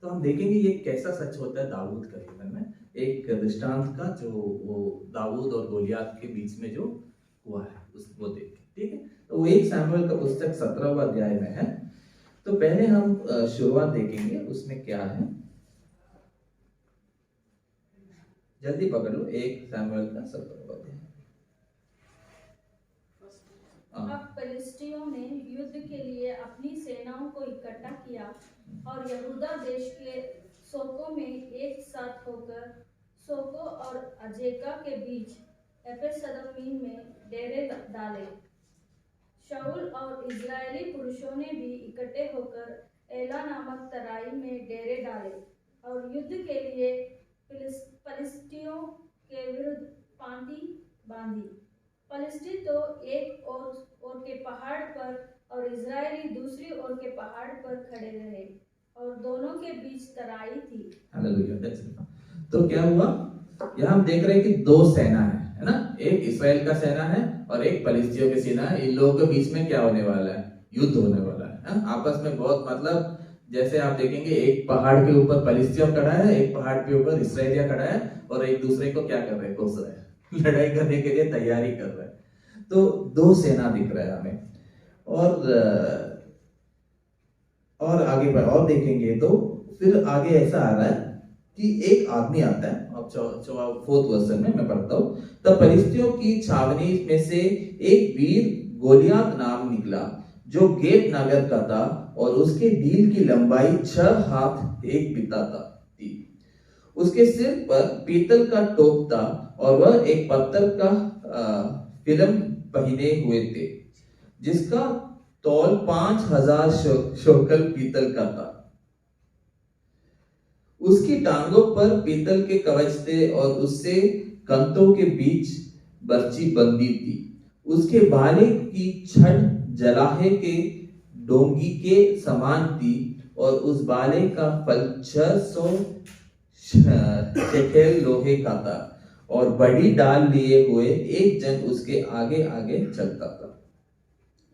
तो हम देखेंगे ये कैसा सच होता है दाऊद का जीवन में, एक दृष्टांत का जो वो दाऊद और गोलियत के बीच में जो हुआ है उसको देखें। ठीक है, तो वो 1 शमूएल का पुस्तक 17वां अध्याय में है। तो पहले हम शुरुआत देखेंगे, उसमें क्या है, जल्दी पकड़ लो। 1 शमूएल का 17वां अध्याय। अब फिलिस्तियों ने युद्ध के लिए अपनी सेनाओं को इकट्ठा किया और यहूदा देश के सोको में एक साथ होकर सोको और अजेका के बीच एपेसदमीम में डेरे डाले। शाऊल और इजरायली पुरुषों ने भी इकट्ठे होकर एला नामक तराई में डेरे डाले और युद्ध के लिए फिलिस्तियों के विरुद्ध पांति बांधी। फिलिस्ती तो एक ओर के पहाड़ पर और इजरायली दूसरी ओर के पहाड़ पर खड़े रहे और दोनों के बीच तराई थी। हालेलुया। तो क्या हुआ, यहाँ हम देख रहे हैं कि 2 सेना है ना, एक इस्राएल का सेना है और एक फिलिस्तियों की सेना है। इन लोगों के बीच में क्या होने वाला है, युद्ध होने वाला है। आपस में बहुत मतलब जैसे आप देखेंगे एक पहाड़ के ऊपर फिलिस्तियों खड़ा है, एक पहाड़ के ऊपर इस्राएलिया खड़ा है, और एक दूसरे को क्या कर रहे हैं, कोस रहे हैं, लड़ाई करने के लिए तैयारी कर रहे हैं। तो 2 सेना दिख रहा है हमें। और आगे और देखेंगे तो फिर आगे ऐसा आ रहा है कि एक आदमी आता है। अब 4th वर्षन में मैं पढ़ता हूँ। तब फिलिस्तियों की छावनी में से एक वीर गोलियत नाम निकला जो गेत नगर का था और उसके डील की लंबाई 6 हाथ 1 बित्ता थी। उसके सिर पर पीतल का टोप था और वह एक पत्थर का फिल्म पहने हुए थे, जिसका तौल 5000 शोकल पीतल का था। उसकी टांगों पर पीतल के कवच थे और उससे कंतों के बीच बर्ची बंदी थी। उसके भाले की छड़ जलाहे के डोंगी के समान थी और उस भाले का फल 600 शेकेल लोहे का था और बड़ी डाल लिए हुए एक जन उसके आगे आगे चलता था।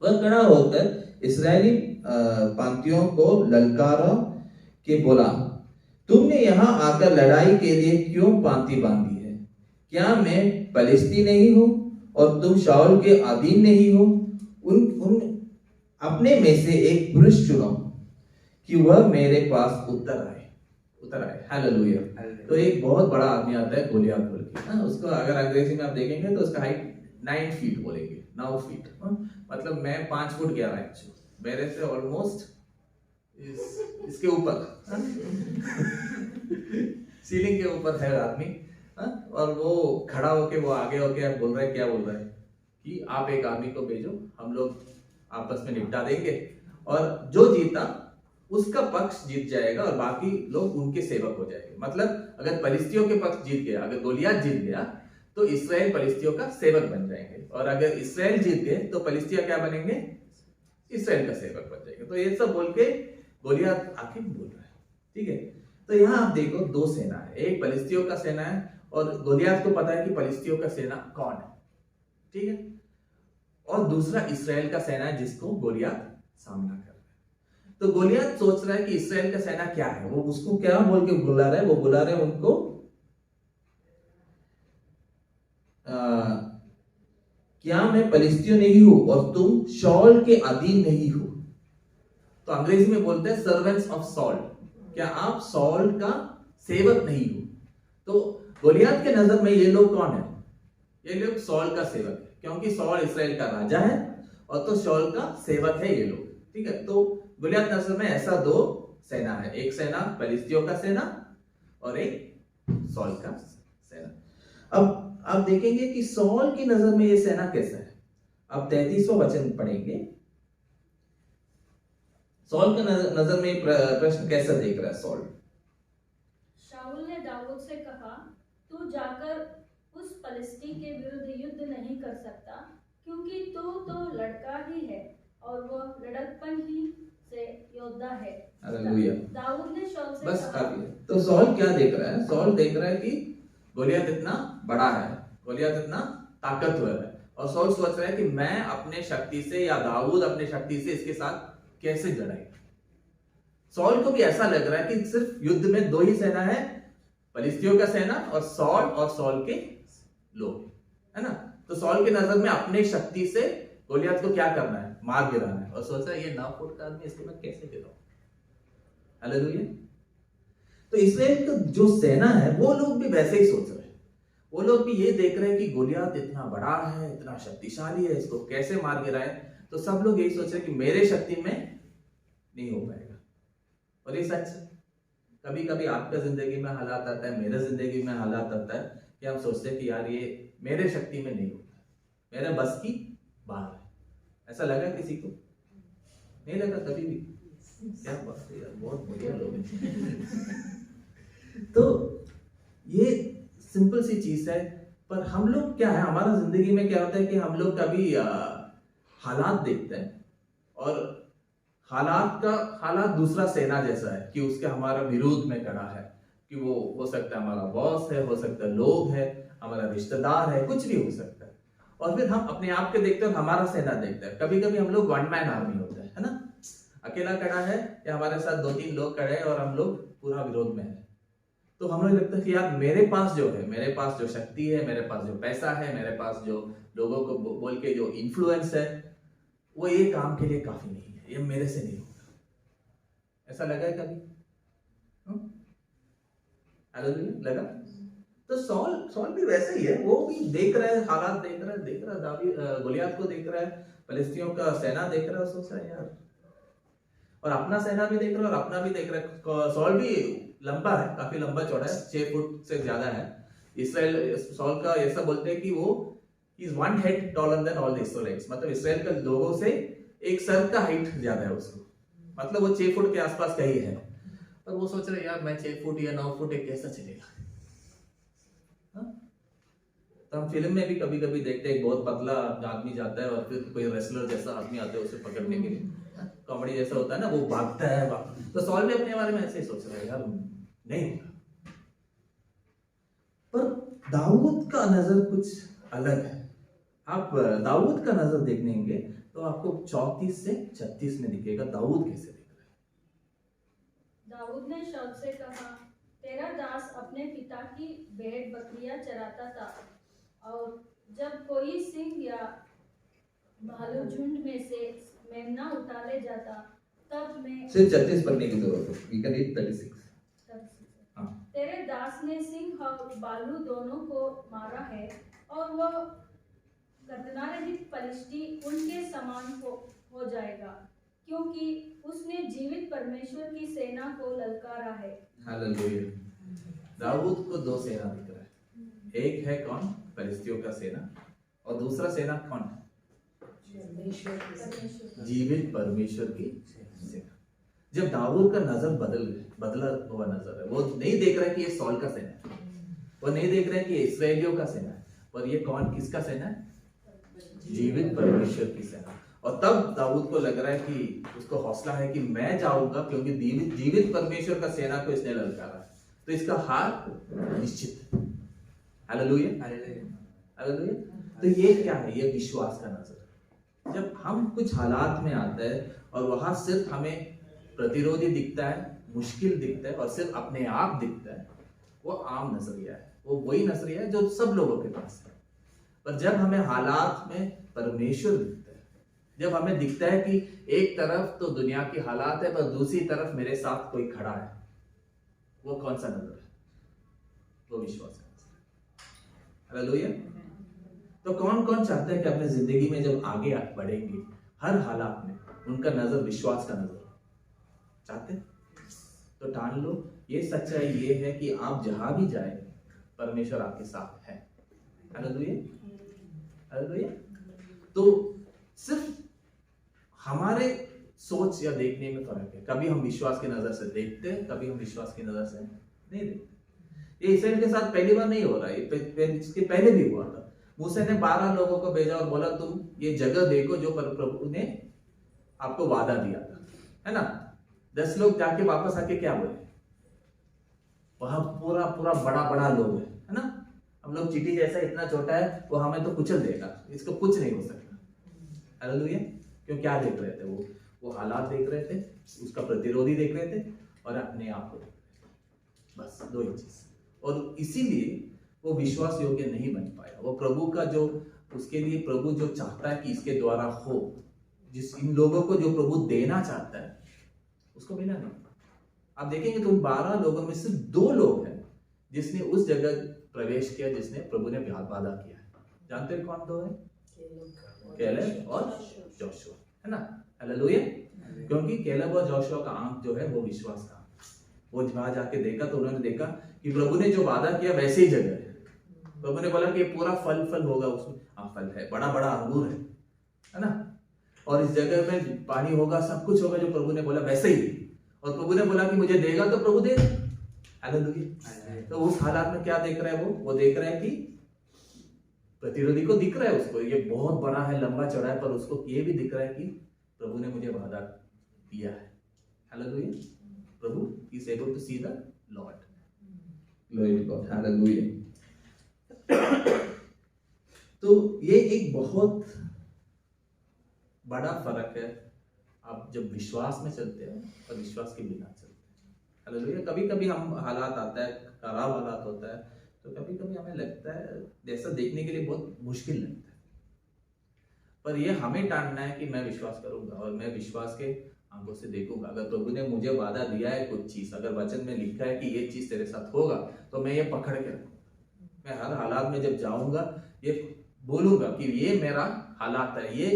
वह खड़ा होकर इस्राएली पंक्तियों को ललकारा के बोला, तुमने यहाँ आकर लड़ाई के लिए क्यों पांति बांधी है? क्या मैं फलिस्ती नहीं हूँ और तुम शाऊल के अधीन नहीं हो? उन अपने में से एक पुरुष चुनो कि वह मेरे पास उतर आए। हालेलुया। तो एक बहुत बड़ा आदमी आता है गोलियत बोल के, उसको अगर अंग्रेजी में आप देखेंगे तो उसका हाइट 9 फीट बोलेंगे, 9 फीट, मतलब मैं 5 फुट 11 इंच हूँ, मेरे से ऑलमोस्ट इसके ऊपर सीलिंग के ऊपर है आदमी। और वो खड़ा होके वो आगे होके बोल रहा है, क्या बोल रहा है कि आप एक आदमी को भेजो, हम लोग आपस में निपटा देंगे और जो जीता उसका पक्ष जीत जाएगा और बाकी लोग उनके सेवक हो जाएंगे। मतलब अगर फलिस्तियों के पक्ष जीत गया, अगर गोलियत जीत गया तो इसराइल फलिस्तियों का सेवक बन जाएंगे, और अगर इसराइल जीत गए तो फलिस्तिया क्या बनेंगे? इसराइल का सेवक बन जाएंगे। तो ये सब बोल के गोलियत आखिर बोल रहा है, ठीक है। तो यहाँ आप देखो 2 सेना है, एक फलिस्तियों का सेना है और गोलियत को पता है कि फलिस्तियों का सेना कौन है, ठीक है, और दूसरा इसराइल का सेना है जिसको गोलियत सामना कर रहा है। तो गोलियत सोच रहा है कि इसराइल का सेना क्या है, वो उसको क्या बोल के बुला रहा है? वो बुला रहे हैं उनको क्या मैं फलिस्तियों नहीं हूं और तुम शाऊल के अधीन नहीं हो? तो अंग्रेजी में बोलते हैं सर्वेंट्स ऑफ सॉल, क्या आप सॉल का सेवक नहीं हो? तो गोलियत के नजर में ये लोग कौन है? ये लोग सॉल का सेवक है, क्योंकि सॉल इसराइल का राजा है और तो सॉल का सेवक है ये लोग, ठीक है। तो गोलियत नजर में ऐसा 2 सेना है, एक सेना फलिस्तियों का सेना और एक सॉल का सेना। अब आप देखेंगे कि सॉल की नजर में ये सेना कैसा है। अब 33वां वचन पढ़ेंगे। सॉल के नजर में प्रश्न कैसा देख रहा है सॉल? शाऊल ने दाऊद से कहा, तू जाकर उस फलिस्ती के विरुद्ध युद्ध नहीं कर सकता, क्योंकि तू तो लड़का ही है और वह लड़कपन ही से योद्धा है। हालेलुया। दाऊद ने शाऊल से बस कहा, काफी है। तो सॉल क्या देख रहा है? सॉल देख रहा है कि गोलियत इतना बड़ा है, गोलियत इतना ताकतवर है, और सॉल सोच रहा है कि मैं अपने शक्ति से या दाऊद अपने शक्ति से इसके साथ कैसे लड़ाई। सॉल को भी ऐसा लग रहा है कि सिर्फ युद्ध में 2 ही सेना है, फलिस्तियों का सेना और सॉल के लोग, है ना। तो सॉल की नजर में अपने शक्ति से गोलियत को क्या करना है? मार गिराना है, और सोच रहा है ये 9 फुट का आदमी, इसको मैं कैसे गिराऊं। हालेलुया। तो इसराइल का जो सेना है वो लोग भी वैसे ही सोच रहे हैं, वो लोग भी ये देख रहे हैं कि गोलियत इतना बड़ा है, इतना शक्तिशाली है, इसको कैसे मार गिराए। तो सब लोग यही सोच रहे हैं कि मेरे शक्ति में नहीं हो पाएगा। और ये सच है, कभी कभी आपका जिंदगी में हालात आता है, मेरे जिंदगी में हालात आता है कि हम सोचते हैं कि यार ये मेरे शक्ति में नहीं होता, मेरे बस की बाहर है। ऐसा लगा किसी को? नहीं लगा कभी भी? क्या बात है यार, बहुत बढ़िया लोग हैं। तो ये सिंपल सी चीज है, पर हम लोग क्या है, हमारा जिंदगी में क्या होता है कि हम लोग कभी हालात देखते हैं और हालात दूसरा सेना जैसा है कि उसके हमारा विरोध में खड़ा है, कि वो हो सकता है हमारा बॉस है, हो सकता है लोग है, हमारा रिश्तेदार है, कुछ भी हो सकता है। और फिर हम अपने आप के देखते हैं और हमारा सेना देखते हैं। कभी कभी हम लोग 1 मैन आर्मी होते हैं, है ना, अकेला खड़ा है या हमारे साथ 2-3 लोग खड़े हैं और हम लोग पूरा विरोध में है। तो हमें लगता है कि यार मेरे पास जो है, मेरे पास जो शक्ति है, मेरे पास जो पैसा है, मेरे पास जो लोगों को बोल के जो इन्फ्लुएंस है, वो ये काम के लिए काफी नहीं है, ये मेरे से नहीं होगा। ऐसा लगा है कभी? लगा? तो सॉल भी वैसे ही है, वो भी देख रहा है, हालात देख रहा है, गोलियत को देख रहा है, फलिस्तियों का सेना देख रहा है, सोच रहा है यार। और अपना सेना भी देख रहा है और अपना भी देख रहा है। सॉल भी लंबा है, काफी लंबा चौड़ा है, 6 फुट से ज्यादा है। इसराइल सॉल का ऐसा बोलते हैं कि वो is 1 head taller than all the Israelites, मतलब इसराइल के लोगों से एक सर का हाइट ज्यादा है उसको, मतलब वो 6 फुट के आसपास का ही है। और वो सोच रहे यार मैं 6 फुट या 9 फुट एक कैसा चलेगा। तो हम फिल्म में भी कभी कभी देखते हैं बहुत पतला आदमी जाता है और फिर कोई रेसलर जैसा आदमी आता है उसे पकड़ने के लिए, कॉमेडी जैसा होता है ना, वो भागता है तो सॉल भी अपने बारे में ऐसे ही सोच रहा है यार नहीं होगा। पर दाऊद का नजर कुछ अलग है। आप दाऊद का नजर देखनेंगे तो आपको 34 से 36 में दिखेगा दाऊद कैसे दिख रहा है। दाऊद ने शाऊल से कहा, तेरा दास अपने पिता की भेड़ बकरियां चराता था, और जब कोई सिंह या भालू झुंड में से मेमना उठा ले जाता तब मैं सिर्फ 36 पढ़ने की जरूरत है, वी कैन रीड 36। हाँ। तेरे दास ने सिंह और भालू दोनों को मारा है, और वह कतनारहित पलिश्ती उनके समान हो जाएगा, क्योंकि उसने जीवित परमेश्वर की सेना को ललकारा है। हालेलुया। दाऊद को 2 सेना दिख रहा है, एक है कौन, फलिस्तियों का सेना, और दूसरा सेना कौन है, जीवित परमेश्वर की सेना। जब दाऊद का नजर बदला हुआ नजर है, वो नहीं देख रहा है कि ये सॉल का सेना है, वो नहीं देख रहा है कि ये इस्राएलियों का सेना है, पर ये कौन किसका सेना है, जीवित परमेश्वर की सेना। और तब दाऊद को लग रहा है कि उसको हौसला है कि मैं जाऊंगा, क्योंकि जीवित परमेश्वर का सेना को इसने ललकारा, तो इसका हार निश्चित है। Hallelujah hallelujah. तो ये क्या है, ये विश्वास का नजर। जब हम कुछ हालात में आते हैं और वहां सिर्फ हमें प्रतिरोधी दिखता है, मुश्किल दिखता है और सिर्फ अपने आप दिखता है, वो आम नजरिया है, वो वही नजरिया है जो सब लोगों के पास है। पर जब हमें हालात में परमेश्वर दिखता है, जब हमें दिखता है कि एक तरफ तो दुनिया की हालात है पर दूसरी तरफ मेरे साथ कोई खड़ा है, वो कौन सा नजर है, वो विश्वास का नजर है। हालेलुया। तो कौन कौन चाहता है कि अपने जिंदगी में जब आगे बढ़ेंगे हर हालात में उनका नजर विश्वास का नजर चाहते हैं? तो ठान लो, ये सच्चाई ये है कि आप जहां भी जाए परमेश्वर आपके साथ है। Hallelujah hallelujah. तो सिर्फ हमारे सोच या देखने में फर्क है, कभी हम विश्वास की नजर से देखते हैं, कभी हम विश्वास की नजर से नहीं देखते। ये इसराइल के साथ पहली बार नहीं हो रहा है, इसके पहले भी हुआ था। मूसा ने 12 लोगों को भेजा और बोला तुम ये जगह देखो जो प्रभु ने आपको वादा दिया था, है ना। 10 लोग जाके वापस आके क्या बोले, वहां पूरा पूरा बड़ा बड़ा लोग है ना, हम लोग चीटी जैसा इतना छोटा है, वो हमें तो कुचल देगा, इसको कुछ नहीं हो सकता। हालेलुया। क्यों, क्या देख रहे थे वो हालात देख रहे थे, उसका प्रतिरोधी देख रहे थे और अपने आप को देख रहे थे, बस 2 ही चीज। और इसीलिए वो विश्वास योग्य नहीं बन पाया। वो प्रभु का जो उसके लिए प्रभु जो चाहता है कि इसके द्वारा हो, जिस इन लोगों को जो प्रभु देना चाहता है उसको मिला नहीं। आप देखेंगे तो उन 12 लोगों में सिर्फ 2 लोग हैं जिसने उस जगह प्रवेश किया जिसने प्रभु ने वादा किया है। जानते हैं कौन 2 है? कैलेब और जोशुआ, है ना। हालेलुया। क्योंकि कैलेब और जोशुआ का आंख जो है वो विश्वास का, वो वहां जाके देखा तो उन्होंने देखा कि प्रभु ने जो वादा किया वैसे ही जगह है। प्रभु ने बोला कि पूरा फल होगा उसमें, हाँ फल है, बड़ा बड़ा अंगूर है ना, और इस जगह में पानी होगा, सब कुछ होगा जो प्रभु ने बोला वैसे ही। और प्रभु ने बोला कि मुझे देगा तो प्रभु दे। हालेलुया। तो उस हालात में क्या देख रहा है वो देख रहा है कि प्रतिरोधी को दिख रहा है, उसको ये बहुत बड़ा है, लंबा चौड़ा है, पर उसको ये भी दिख रहा है कि प्रभु ने मुझे वादा दिया है। हालेलुया। प्रभु is able to see the Lord. Glory to God. Hallelujah. तो ये एक बहुत बड़ा फर्क है आप जब विश्वास में चलते हैं और विश्वास के बिना चलते हैं। हालेलुया। कभी कभी हम हालात आता है, खराब हालात होता है, तो कभी कभी हमें लगता है जैसा देखने के लिए बहुत मुश्किल लगता है, पर ये हमें टालना है कि मैं विश्वास करूंगा और मैं विश्वास के आंखों से देखूंगा। अगर प्रभु ने मुझे वादा दिया है कुछ चीज, अगर वचन में लिखा है कि ये चीज तेरे साथ होगा, तो मैं ये पकड़ के रखूंगा। मैं हर हालात में जब जाऊंगा ये बोलूंगा कि ये मेरा हालात है, ये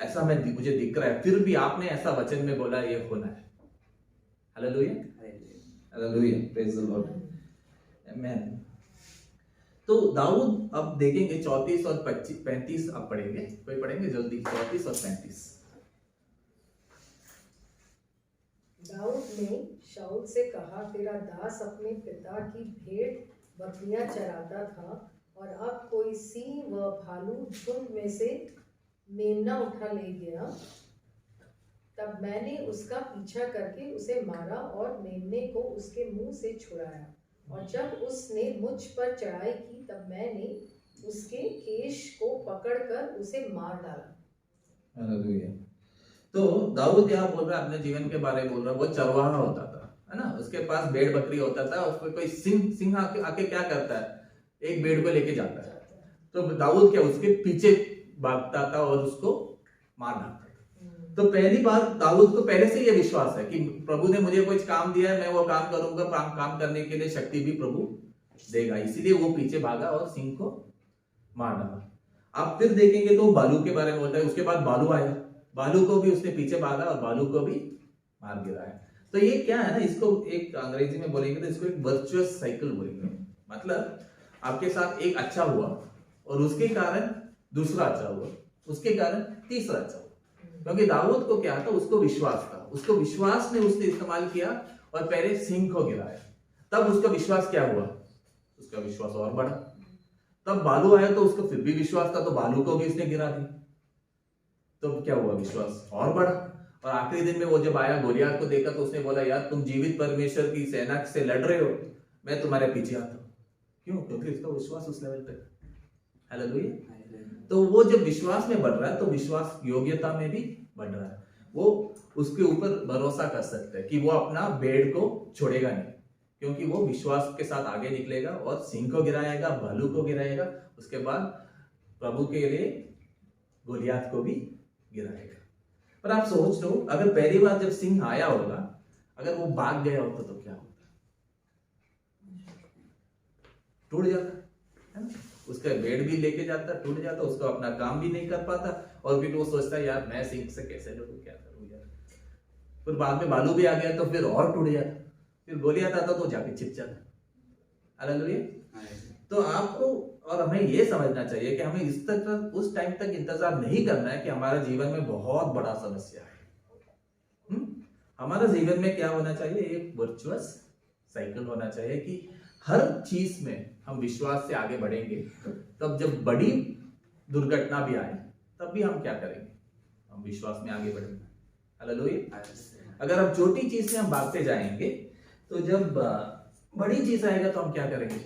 ऐसा मुझे दिख रहा है, फिर भी आपने ऐसा वचन में बोला ये होना है। Hallelujah, hallelujah, praise the Lord, amen. तो दाऊद अब देखेंगे 34 और 35 अब पढ़ेंगे, कोई पढ़ेंगे जल्दी 34 और 35। दाऊद ने शाऊल से कहा, तेरा दास अपने पिता की भेड़ बकरियां चराता था, और अब कोई सिंह व भालू झुंड में से मेमना उठा ले गया। तब मैंने उसका पीछा करके उसे मारा और मेमने को उसके मुंह से छुड़ाया, और जब उसने मुझ पर चढ़ाई की तब मैंने उसके केश को पकड़कर उसे मार डाला। हालेलुया। तो दाऊद यहाँ बोल रहा है, अपने जीवन के बारे में बोल रहा है, वो चरवाहा होता था, है ना, उसके पास भेड़ बकरी होता था, उसको कोई सिंह आके क्या करता है, एक भेड़ को लेके जाता है, तो दाऊद क्या उसके पीछे भागता था और उसको मार डालता था। तो पहली बार दाऊद को पहले से ये विश्वास है कि प्रभु ने मुझे कुछ काम दिया है, मैं वो काम करूंगा, काम करने के लिए शक्ति भी प्रभु देगा, इसीलिए वो पीछे भागा और सिंह को मार डाला। आप फिर देखेंगे तो बालू के बारे में बोलता है, उसके बाद बालू आया, बालू को भी उसने पीछे भागा और बालू को भी मार गिराया। तो ये क्या है ना, इसको एक अंग्रेजी में बोलेंगे तो इसको एक वर्चुअस साइकिल बोलेंगे। मतलब आपके साथ एक अच्छा हुआ और उसके कारण दूसरा अच्छा हुआ, उसके कारण तीसरा अच्छा हुआ। क्योंकि दाऊद को क्या था, उसको विश्वास था, उसको विश्वास ने उसने इस्तेमाल किया और पहले सिंह को गिराया, तब उसका विश्वास क्या हुआ, उसका विश्वास और बढ़ा। तब बालू आया तो उसको फिर भी विश्वास था, तो बालू को भी उसने गिरा दिया, तो क्या हुआ, विश्वास और बढ़ा। और आखिरी दिन में वो जब आया, गोलियत को देखा तो उसने बोला, यार तुम जीवित परमेश्वर की सेना से लड़ रहे हो, मैं तुम्हारे पीछे आता हूं। क्यों? क्योंकि उसका विश्वास उस लेवल पे। हालेलुया। तो वो जब विश्वास में बढ़ रहा है तो विश्वास योग्यता में भी बढ़ रहा है, वो उसके ऊपर भरोसा कर सकता है कि वो अपना भेड़ को छोड़ेगा नहीं, क्योंकि वो विश्वास के साथ आगे निकलेगा और सिंह को गिराएगा, भालू को गिराएगा, उसके बाद प्रभु के लिए गोलियत को भी गिराएगा। पर आप सोच लो, अगर पहली बार जब सिंह आया होगा, अगर वो भाग गया होता तो क्या होता, टूट जाता, है ना, उसका भेड़ भी लेके जाता, टूट जाता, उसको अपना काम भी नहीं कर पाता, और फिर वो सोचता यार मैं सिंह से कैसे लड़ूं, क्या करूं यार। फिर बाद में बालू भी आ गया तो फिर और टूट जाता, फिर गोलियत आता तो जाके छिप जाता। हालेलुया। तो आपको और हमें ये समझना चाहिए कि हमें इस तक उस टाइम तक इंतजार नहीं करना है कि हमारा जीवन में बहुत बड़ा समस्या है। हमारा जीवन में क्या होना चाहिए, एक वर्चुअस साइकिल होना चाहिए कि हर चीज में हम विश्वास से आगे बढ़ेंगे। तब जब बड़ी दुर्घटना भी आए तब भी हम क्या करेंगे, हम विश्वास में आगे बढ़ेंगे। हालेलुया। अगर हम छोटी चीज से हम भागते जाएंगे तो जब बड़ी चीज आएगा तो हम क्या करेंगे,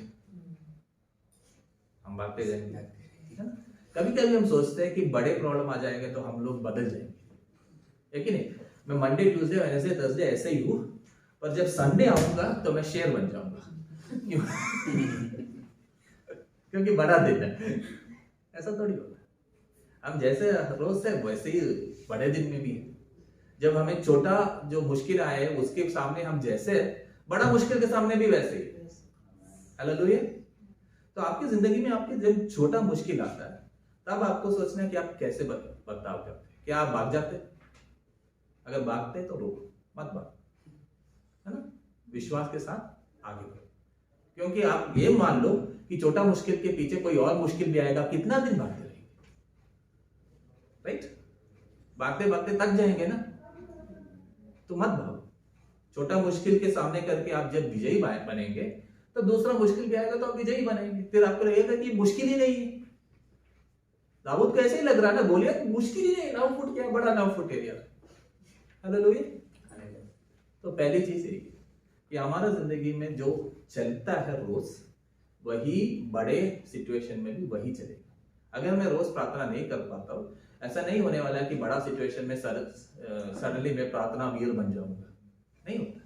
हम भागते जाएंगे, है ना। कभी कभी हम सोचते हैं कि बड़े प्रॉब्लम आ जाएंगे तो हम लोग बदल जाएंगे, है कि नहीं। मैं मंडे ट्यूसडे वेडनेसडे थर्सडे ऐसे ही हूँ, पर जब संडे आऊंगा तो मैं शेर बन जाऊंगा क्योंकि बड़ा दिन है, ऐसा थोड़ी होगा। हम जैसे रोज है वैसे ही बड़े दिन में भी है। जब हमें छोटा जो मुश्किल आए उसके सामने हम जैसे, बड़ा मुश्किल के सामने भी वैसे ही। हालेलुया। तो आपकी जिंदगी में आपके जब छोटा मुश्किल आता है तब आपको सोचना है कि आप कैसे बर्ताव करते हैं। क्या आप भाग जाते? अगर भागते तो रोको मत, भाग, है ना, विश्वास के साथ आगे बढ़ो। क्योंकि आप ये मान लो कि छोटा मुश्किल के पीछे कोई और मुश्किल भी आएगा, कितना दिन भागते रहेंगे, राइट। भागते भागते थक जाएंगे ना, तो मत भागो। छोटा मुश्किल के सामने करके आप जब विजयी बनेंगे तो दूसरा मुश्किल भी आएगा तो आप विजयी बनेंगे। फिर आपको लगेगा कि मुश्किल ही नहीं है। दाऊद को ऐसे ही लग रहा है ना, बोलिए मुश्किल ही नहीं, नाव फुट गया, बड़ा नाव फुट गया। हालेलुया। तो पहली चीज यही कि हमारा जिंदगी में जो चलता है रोज, वही बड़े सिचुएशन में भी वही चलेगा। अगर मैं रोज प्रार्थना नहीं कर पाता हूँ, ऐसा नहीं होने वाला है कि बड़ा सिचुएशन में सडनली मैं प्रार्थना वीर बन जाऊंगा, नहीं होता।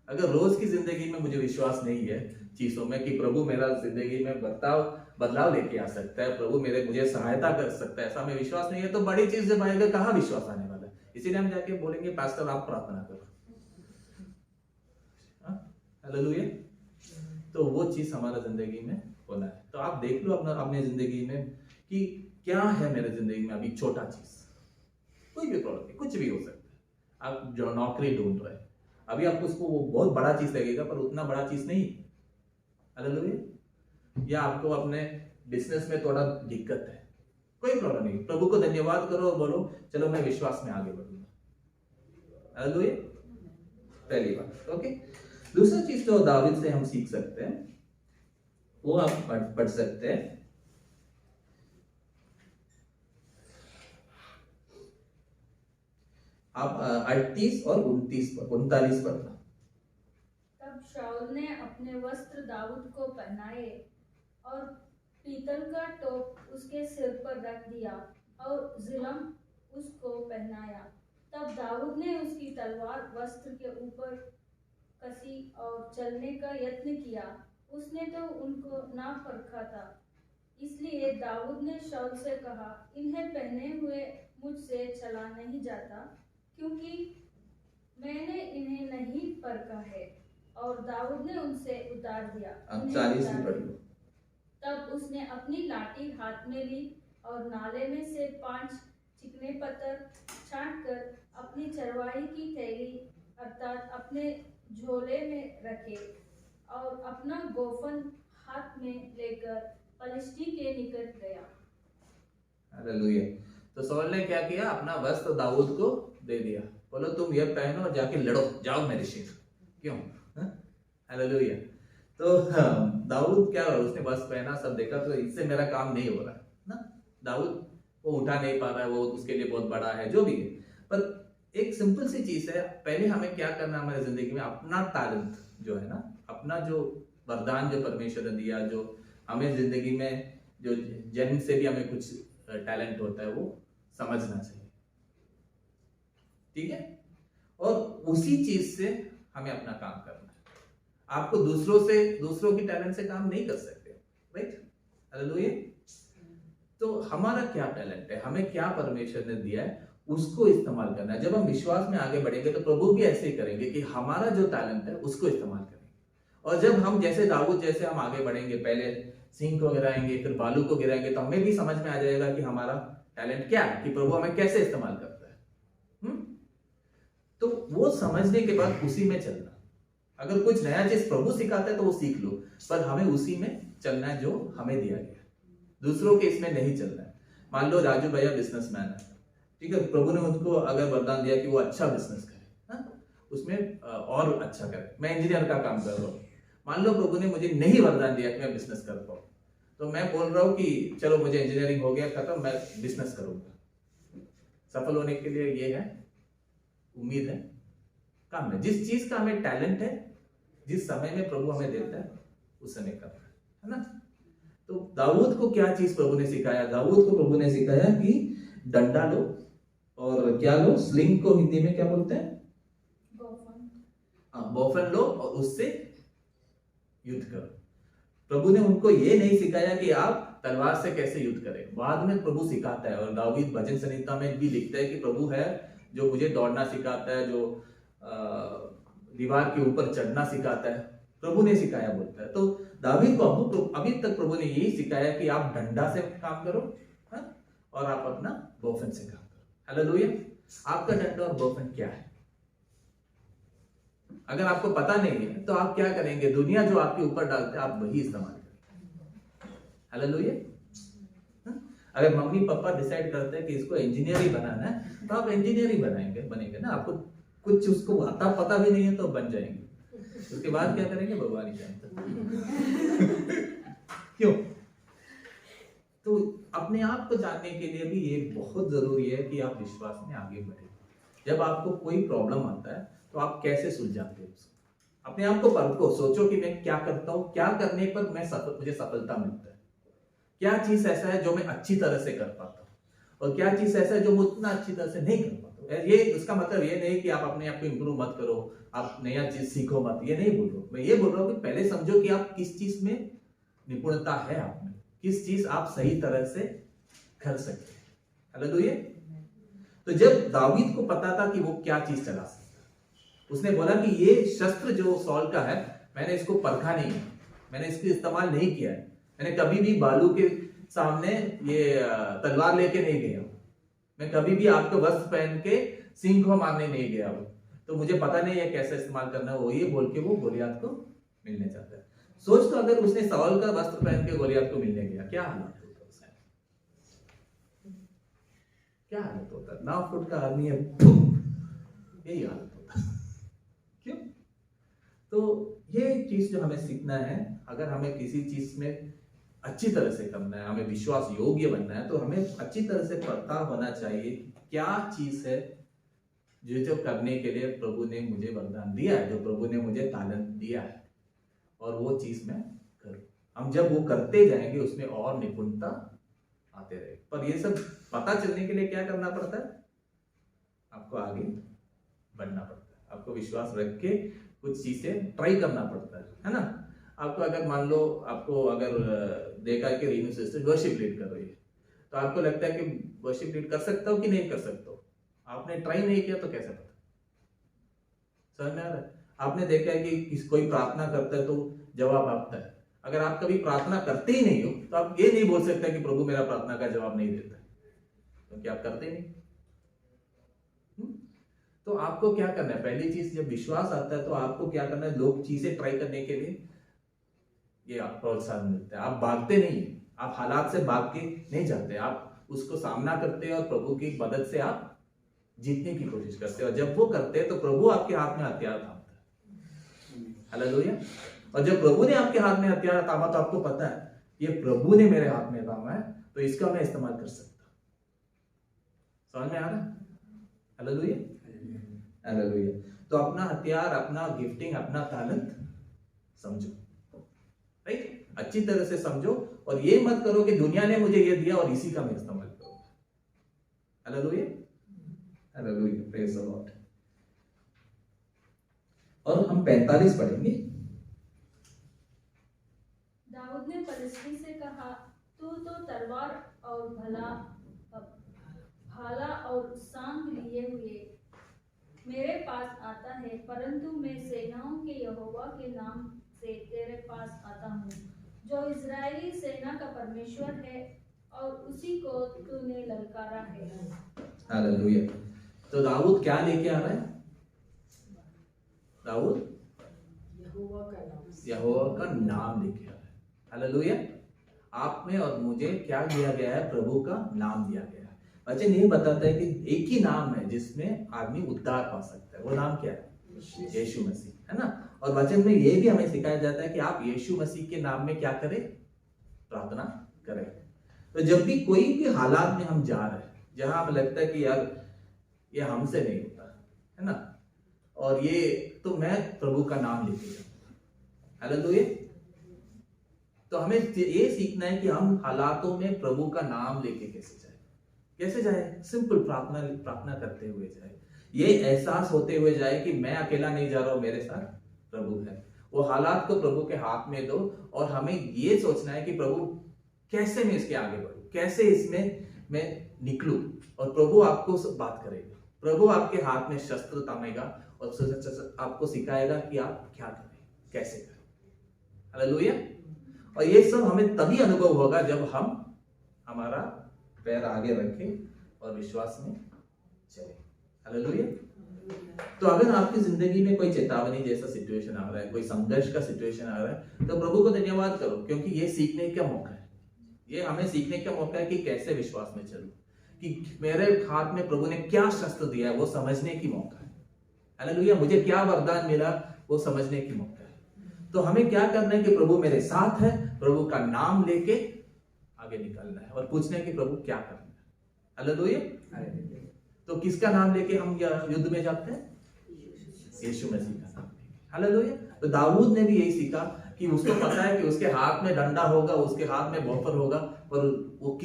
अगर रोज की जिंदगी में मुझे विश्वास नहीं है चीजों में कि प्रभु मेरा जिंदगी में बदलाव लेके आ सकता है, प्रभु मुझे सहायता कर सकता है, ऐसा में विश्वास नहीं है, तो बड़ी चीज जब आएगा कहाँ विश्वास आने वाला है। इसीलिए हम जाके बोलेंगे पास्टर आप प्रार्थना करो। हालेलुया। तो वो चीज हमारा जिंदगी में होना है। तो आप देख लो अपने जिंदगी में कि क्या है मेरे जिंदगी में अभी छोटा चीज, कोई भी प्रॉब्लम नहीं, कुछ भी हो सकता है। आप जो नौकरी ढूंढ रहे हैं, अभी आपको उसको वो बहुत बड़ा चीज लगेगा, पर उतना बड़ा चीज नहीं। हालेलुया। या आपको अपने बिजनेस में थोड़ा दिक्कत है, कोई प्रॉब्लम नहीं, प्रभु को धन्यवाद करो और बोलो चलो मैं विश्वास में आगे बढ़ूंगा। हालेलुया, पहली बात। ओके, दूसरा चीज जो दाऊद से हम सीख सकते हैं वो आप पढ़ सकते हैं। आप 38 और 39 पढ़ना। तब शाऊल ने अपने वस्त्र दाऊद को पहनाए और पीतल का टोप उसके सिर पर रख दिया और जिलम उसको पहनाया। तब दाऊद ने उसकी तलवार वस्त्र के ऊपर कसी और चलने का यत्न किया। उसने तो उनको ना परखा था, इसलिए दाऊद ने शाऊल से कहा, इन्हें पहने हुए मुझसे चला नहीं जाता, क्योंकि मैंने इन्हें नहीं परखा है। और दाऊद ने उनसे उतार दिया। आप 40 भी पढ़ लो। तब उसने अपनी लाठी हाथ में ली और नाले में से 5 चिकने पत्थर छांटकर अपनी चरवाही की थैली अर्थात अपने झोले में रखे और अपना गोफन हाथ में लेकर पलिश्ती के निकट गया। हालेलुया। तो सौल ने क्या किया, अपना वस्त्र दाऊद को दे दिया, बोलो तुम ये पहनो और जाके लड़ो, जाओ मेरे शेर। क्यों? हालेलुया। तो दाऊद क्या, उसने वस्त्र पहना, सब देखा, तो इससे मेरा काम नहीं हो रहा है ना। दाऊद वो उठा नहीं पा रहा है, वो उसके लिए बहुत बड़ा है, जो भी है। पर एक सिंपल सी चीज है, पहले हमें क्या करना है हमारी जिंदगी में, अपना टैलेंट जो है ना, अपना जो वरदान जो परमेश्वर ने दिया, जो हमें जिंदगी में जो जन्म से भी हमें कुछ टैलेंट होता है, वो समझना चाहिए, ठीक है। और उसी चीज से हमें अपना काम करना है। आपको दूसरों की टैलेंट से काम नहीं कर सकते, राइट? हालेलुया। तो हमारा क्या टैलेंट है, हमें क्या परमेश्वर ने दिया है, उसको इस्तेमाल करना है। जब हम विश्वास में आगे बढ़ेंगे तो प्रभु भी ऐसे ही करेंगे कि हमारा जो टैलेंट है उसको इस्तेमाल करेंगे। और जब हम जैसे दाऊद जैसे हम आगे बढ़ेंगे, पहले सिंह को गिराएंगे, फिर बालू को गिराएंगे, तो हमें भी समझ में आ जाएगा कि हमारा टैलेंट क्या है, कि प्रभु हमें कैसे इस्तेमाल करता है। तो वो समझने के बाद उसी में चलना। अगर कुछ नया चीज प्रभु सिखाता है तो वो सीख लो, पर हमें उसी में चलना है जो हमें दिया गया, दूसरों के इसमें नहीं चलना है। मान लो राजू भैया बिजनेसमैन है, ठीक है, प्रभु ने उनको अगर वरदान दिया कि वो अच्छा बिजनेस करे, उसमें और अच्छा करे। मैं इंजीनियर का काम कर रहा हूँ, मान लो प्रभु ने मुझे नहीं वरदान दिया कि मैं बिजनेस कर पाऊँ, तो मैं बोल रहा हूँ कि चलो मुझे इंजीनियरिंग हो गया खत्म, मैं बिजनेस करूंगा। सफल होने के लिए ये है, उम्मीद है, काम है। जिस चीज का हमें टैलेंट है, जिस समय में प्रभु हमें देता है, उस समय करना है ना। तो दाऊद को क्या चीज प्रभु ने सिखाया, दाऊद को प्रभु ने सिखाया कि डंडा लो और क्या लो, स्लिंग को हिंदी में क्या बोलते हैं, बोफन लो और उससे युद्ध करो। प्रभु ने उनको ये नहीं सिखाया कि आप तलवार से कैसे युद्ध करें, बाद में प्रभु सिखाता है। और दाऊद भजन संहिता में भी लिखता है कि प्रभु है जो मुझे दौड़ना सिखाता है, जो दीवार के ऊपर चढ़ना सिखाता है, प्रभु ने सिखाया बोलता है। तो दाऊद को अभी तक प्रभु ने यही सिखाया कि आप डंडा से काम करो, और आप अपना बोफन से काम करो। हालेलुया। आपका डंडा और बोफन क्या है, अगर आपको पता नहीं है तो आप क्या करेंगे, दुनिया जो आपके ऊपर डालते हैं आप वही इस्तेमाल करेंगे। हालेलुया। अगर मम्मी पापा डिसाइड करते हैं कि इसको इंजीनियर ही बनाना है, तो आप इंजीनियर ही बनेंगे ना। आपको कुछ उसको आता पता भी नहीं है तो बन जाएंगे, उसके बाद क्या करेंगे भगवान ही जानता। क्यों? तो अपने आप को जानने के लिए भी ये बहुत जरूरी है कि आप विश्वास में आगे बढ़े। जब आपको कोई प्रॉब्लम आता है तो आप कैसे सुलझाते हो उसको, अपने आप को परखो, सोचो कि मैं क्या करता हूँ, क्या करने पर मुझे सफलता मिलता है, क्या चीज ऐसा है जो मैं अच्छी तरह से कर पाता हूँ, और क्या चीज ऐसा है जो मैं उतना अच्छी तरह से नहीं कर पाता हूँ। ये उसका मतलब ये नहीं कि आप अपने आप को इम्प्रूव मत करो, आप नया चीज सीखो मत, ये नहीं बोल रहा हूँ। मैं ये बोल रहा हूँ कि पहले समझो कि आप किस चीज में निपुणता है, आप में किस चीज आप सही तरह से कर सकते हैं। हालेलुया। तो जब दाऊद को पता था कि वो क्या चीज चला सकता, उसने बोला कि ये शस्त्र जो सॉल का है, मैंने इसको परखा नहीं है, मैंने इसको इस्तेमाल नहीं किया है, मैंने कभी भी बालू के सामने ये तलवार लेके नहीं गया, मैं कभी भी आपको वस्त्र पहन के सिंह को मारने नहीं गया हूं, तो मुझे पता नहीं है कैसे इस्तेमाल करना है, वो ये बोल के वो गोलियत को मिलने जाता है। सोच तो अगर उसने साउल का वस्त्र पहन के गोलियत को मिलने गया, क्या हालत होता उसका, क्या हालत होता? 9 फुट का आदमी है, यही हालत होता। क्यों? तो ये चीज जो हमें सीखना है, अगर हमें किसी चीज में अच्छी तरह से करना है, हमें विश्वास योग्य बनना है, तो हमें अच्छी तरह से पता होना चाहिए क्या चीज है जो करने के लिए प्रभु ने मुझे वरदान दिया है, जो प्रभु ने मुझे तालंत दिया है, और वो चीज मैं करूं। हम जब वो करते जाएंगे उसमें और निपुणता आते रहेगी। पर ये सब पता चलने के लिए क्या करना पड़ता है? आपको आगे बढ़ना पड़ता है, आपको विश्वास रख के कुछ चीजें ट्राई करना पड़ता है ना। आपको अगर मान लो, आपको अगर देखा कि रीनू सिस्टर वर्शिप लीड कर रही है, तो आपको लगता है कि वर्शिप लीड कर सकता हो कि नहीं कर सकता हो, आपने ट्राई नहीं किया तो कैसे पता? समझ में आ रहा है? आपने देखा है कि कोई प्रार्थना करता है तो जवाब आता है, अगर आप कभी प्रार्थना करते ही नहीं हो तो आप ये नहीं बोल सकते कि प्रभु मेरा प्रार्थना का जवाब नहीं देता है, क्योंकि आप करते नहीं। तो आपको क्या करना है? पहली चीज, जब विश्वास आता है तो आपको क्या करना है? लोग चीजें ट्राई करने के लिए ये आप प्रोत्साहन मिलता है। आप भागते नहीं, आप हालात से भाग के नहीं जाते, आप उसको सामना करते हैं और प्रभु की मदद से आप जीतने की कोशिश करते हैं। और जब वो करते हैं तो प्रभु आपके हाथ में हथियार थामता है। हालेलुया। और जब प्रभु ने आपके हाथ में हथियार थामा तो आपको पता है ये प्रभु ने मेरे हाथ में थामा है, तो इसका मैं इस्तेमाल कर सकता। समझ में आ रहा है? Hallelujah, hallelujah. तो अपना हथियार, अपना गिफ्टिंग, अपना तालंत समझो, राइट? अच्छी तरह से समझो, और ये मत करो कि दुनिया ने मुझे ये दिया और इसी का मैं इस्तेमाल करूंगा। Hallelujah, hallelujah, praise the Lord. और हम 45 पढ़ेंगे। दाऊद ने पलिश्ती से कहा, तू तो तलवार और भाला और सांग लिए हुए मेरे पास आता है, परंतु मैं सेनाओं के यहोवा के नाम से तेरे पास आता हूँ, जो इजरायली सेना का परमेश्वर है, और उसी को तूने ललकारा है। हालेलुया। तो दाऊद क्या लेके आ रहा है? दाऊद यहोवा का नाम लेके आ रहा है। हालेलुया। आप में और मुझे क्या दिया गया है? प्रभु का नाम दिया गया है। वचन ये बताता है कि एक ही नाम है जिसमें आदमी उद्धार पा सकता है। वो नाम क्या है? यीशु मसीह, है ना। और वचन में ये भी हमें सिखाया जाता है कि आप यीशु मसीह के नाम में क्या करें? प्रार्थना करें। तो जब भी कोई भी हालात में हम जा रहे हैं जहां हमें लगता है कि यार ये हमसे नहीं होता, है ना, और ये तो मैं प्रभु का नाम लेके जाऊंगा। हालेलुया। तो हमें ये सीखना है कि हम हालातों में प्रभु का नाम लेके कैसे जाए? सिंपल प्रार्थना करते हुए जाए, ये एहसास होते हुए जाए कि मैं अकेला नहीं जा रहा हूं, मेरे साथ प्रभु है। वो हालात को प्रभु के हाथ में दो, और हमें ये सोचना है कि प्रभु कैसे मैं इसके आगे बढ़ूं, कैसे इसमें मैं निकलूं, और प्रभु आपको बात करेगा। प्रभु आपके हाथ में शस्त्र थामेगा और आपको सिखाएगा कि आप क्या करें, कैसे करें। हालेलुया। और ये सब हमें तभी अनुभव होगा जब हम हमारा पैर आगे रखें और विश्वास में चले। हालेलुया। तो अगर आपकी जिंदगी में कोई चेतावनी जैसा सिचुएशन आ रहा है, कोई संघर्ष का सिचुएशन आ रहा है, तो प्रभु को धन्यवाद करो, क्योंकि ये सीखने का मौका है। ये हमें सीखने का मौका है कि कैसे विश्वास में चलूं, कि मेरे हाथ में प्रभु ने क्या शस्त्र दिया है वो समझने की मौका है। हालेलुया। मुझे क्या वरदान मिला वो समझने की मौका है। तो हमें क्या करना है कि प्रभु मेरे साथ है, प्रभु का नाम लेके आगे निकलना है और पूछना है कि प्रभु क्या करना है। हालेलुया। तो किसका नाम लेके हम युद्ध में जाते हैं? यीशु मसीह का नाम लेके। हालेलुया। तो दाऊद ने भी यही सीखा कि उसको पता है कि उसके हाथ में डंडा होगा, उसके हाथ में बॉफर होगा, पर वो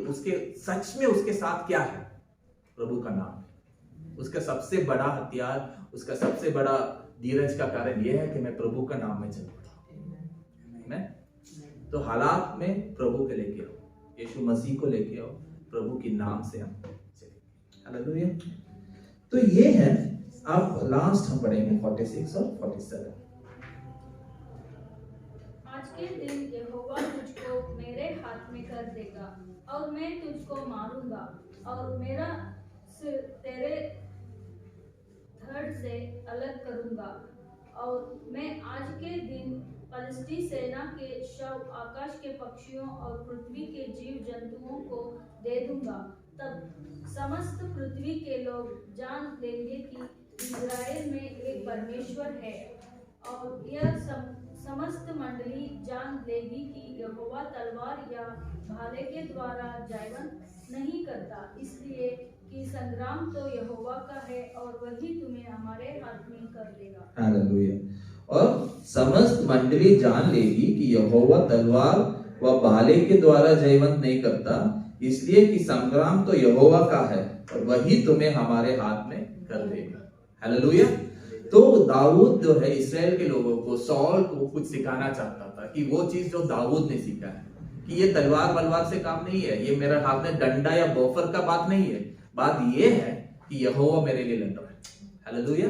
उसके सच में उसके साथ क्या है? प्रभु का नाम है। उसका सबसे बड़ा हथियार, उसका सबसे बड़ा धीरज का कारण यह है कि मैं प्रभु का नाम में चल पड़ा। तो हालात में प्रभु के लेके आओ, यीशु मसीह को लेके आओ, प्रभु के नाम से हम चलेंगे। हालेलुया। तो ये है, अब लास्ट हम पढ़ेंगे 46 और 47। आज के दिन यहोवा मुझको मेरे हाथ हाथ में कर देगा और मैं तुझको मारूंगा और मेरा सिर तेरे धड़ से अलग करूंगा। और मैं आज के दिन फलिस्ती सेना के शव आकाश के पक्षियों और पृथ्वी के जीव जंतुओं को दे दूंगा। तब समस्त पृथ्वी के लोग जान लेंगे कि इज़राइल में एक परमेश्वर है, और यह समस्त मंडली जान लेगी कि यहोवा तलवार या भाले के द्वारा जयवंत नहीं करता, इसलिए कि संग्राम तो यहोवा का है और वही तुम्हें हमारे हाथ में कर देगा। हालेलुया। और समस्त मंडली जान लेगी कि यहोवा तलवार व भाले के द्वारा जयवंत नहीं करता, इसलिए कि संग्राम तो यहोवा का है और वही तुम्हें हमारे हाथ में कर देगा। हालेलुया। तो दाऊद जो है इस्राएल के लोगों को, सॉल को कुछ सिखाना चाहता था कि वो चीज जो दाऊद ने सीखा है कि ये तलवार बलवार से काम नहीं है, ये मेरे हाथ में डंडा या बोफर का बात नहीं है, बात ये है कि यहोवा मेरे लिए लड़ रहा है। हालेलुया।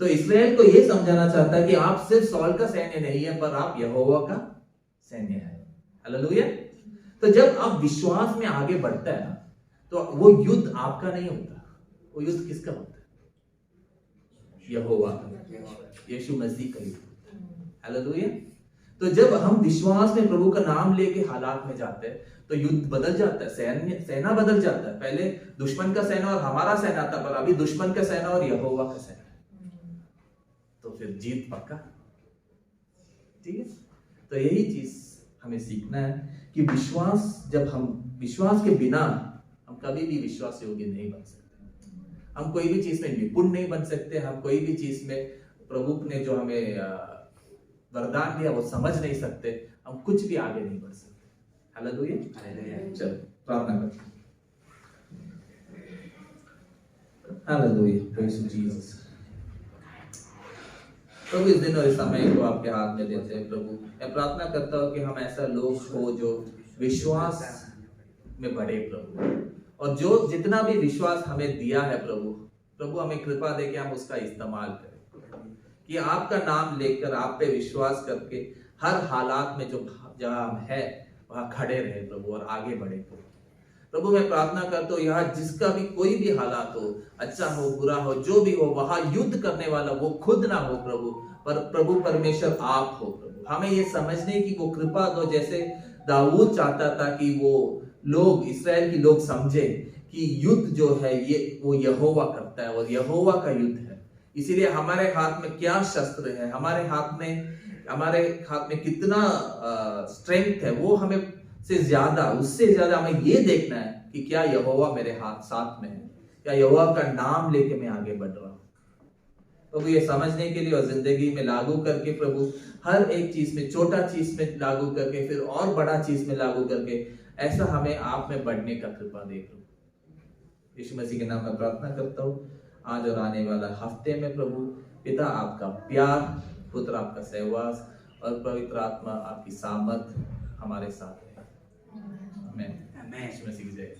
तो इस्राएल को ये समझाना चाहता है कि आप सिर्फ सॉल का सैन्य नहीं है, पर आप यहोवा का सैन्य है। हालेलुया। तो जब आप विश्वास में आगे बढ़ता है ना, तो वो युद्ध आपका नहीं होता, वो युद्ध किसका होता है? यहोवा, यीशु मसीह का युद्ध। हालेलुया। तो जब हम विश्वास में प्रभु का नाम लेके हालात में जाते हैं तो युद्ध बदल जाता है, सेना बदल जाता है। पहले दुश्मन का सेना और हमारा सेना था, पर अभी दुश्मन का सेना और यहोवा का सेना है, तो फिर जीत पक्का। ठीक है। तो यही चीज हमें सीखना है कि विश्वास, जब हम विश्वास के बिना हम कभी भी विश्वास योग्य नहीं बन सकते, हम कोई भी चीज में निपुण नहीं बन सकते, हम कोई भी चीज में प्रभु ने जो हमें वरदान दिया वो समझ नहीं सकते, हम कुछ भी आगे नहीं बढ़ सकते। हालेलुया। चलो प्रार्थना करते हैं। Hallelujah, praise Jesus. प्रभु इस दिन और इस समय को आपके हाथ में देते हैं प्रभु। मैं प्रार्थना करता हूँ कि हम ऐसा लोग हो जो विश्वास में बढ़े प्रभु, और जो जितना भी विश्वास हमें दिया है प्रभु हमें कृपा दे कि हम उसका इस्तेमाल करें, कि आपका नाम लेकर आप पे विश्वास करके हर हालात में जो जहाँ हम है वहाँ खड़े रहे प्रभु और आगे बढ़े प्रभु। मैं प्रार्थना करता हूँ यहाँ जिसका भी कोई भी हालात हो, अच्छा हो बुरा हो, जो भी हो, वहाँ युद्ध करने वाला वो खुद ना हो प्रभु, पर प्रभु परमेश्वर आप हो प्रभु। हमें ये समझने की वो कृपा दो, जैसे दाऊद चाहता था कि वो लोग, इस्राएल की लोग समझे कि युद्ध जो है ये वो यहोवा करता है और यहोवा का युद्ध है। इसीलिए हमारे हाथ में क्या शस्त्र है, हमारे हाथ में कितना स्ट्रेंथ है, वो हमें से ज्यादा, उससे ज्यादा हमें ये देखना है कि क्या यहोवा मेरे हाथ साथ में है, क्या यहोवा का नाम लेके मैं आगे बढ़ रहा हूँ प्रभु। ये समझने के लिए और जिंदगी में लागू करके प्रभु, हर एक चीज में, छोटा चीज में लागू करके फिर और बड़ा चीज में लागू करके, ऐसा हमें आप में बढ़ने का कृपा दे प्रभु। यीशु मसीह के नाम में प्रार्थना करता हूँ। आज और आने वाला हफ्ते में प्रभु पिता आपका प्यार, पुत्र आपका सहवास और पवित्र आत्मा आपकी सामर्थ हमारे साथ है। आमीन। यीशु मसीह की जय।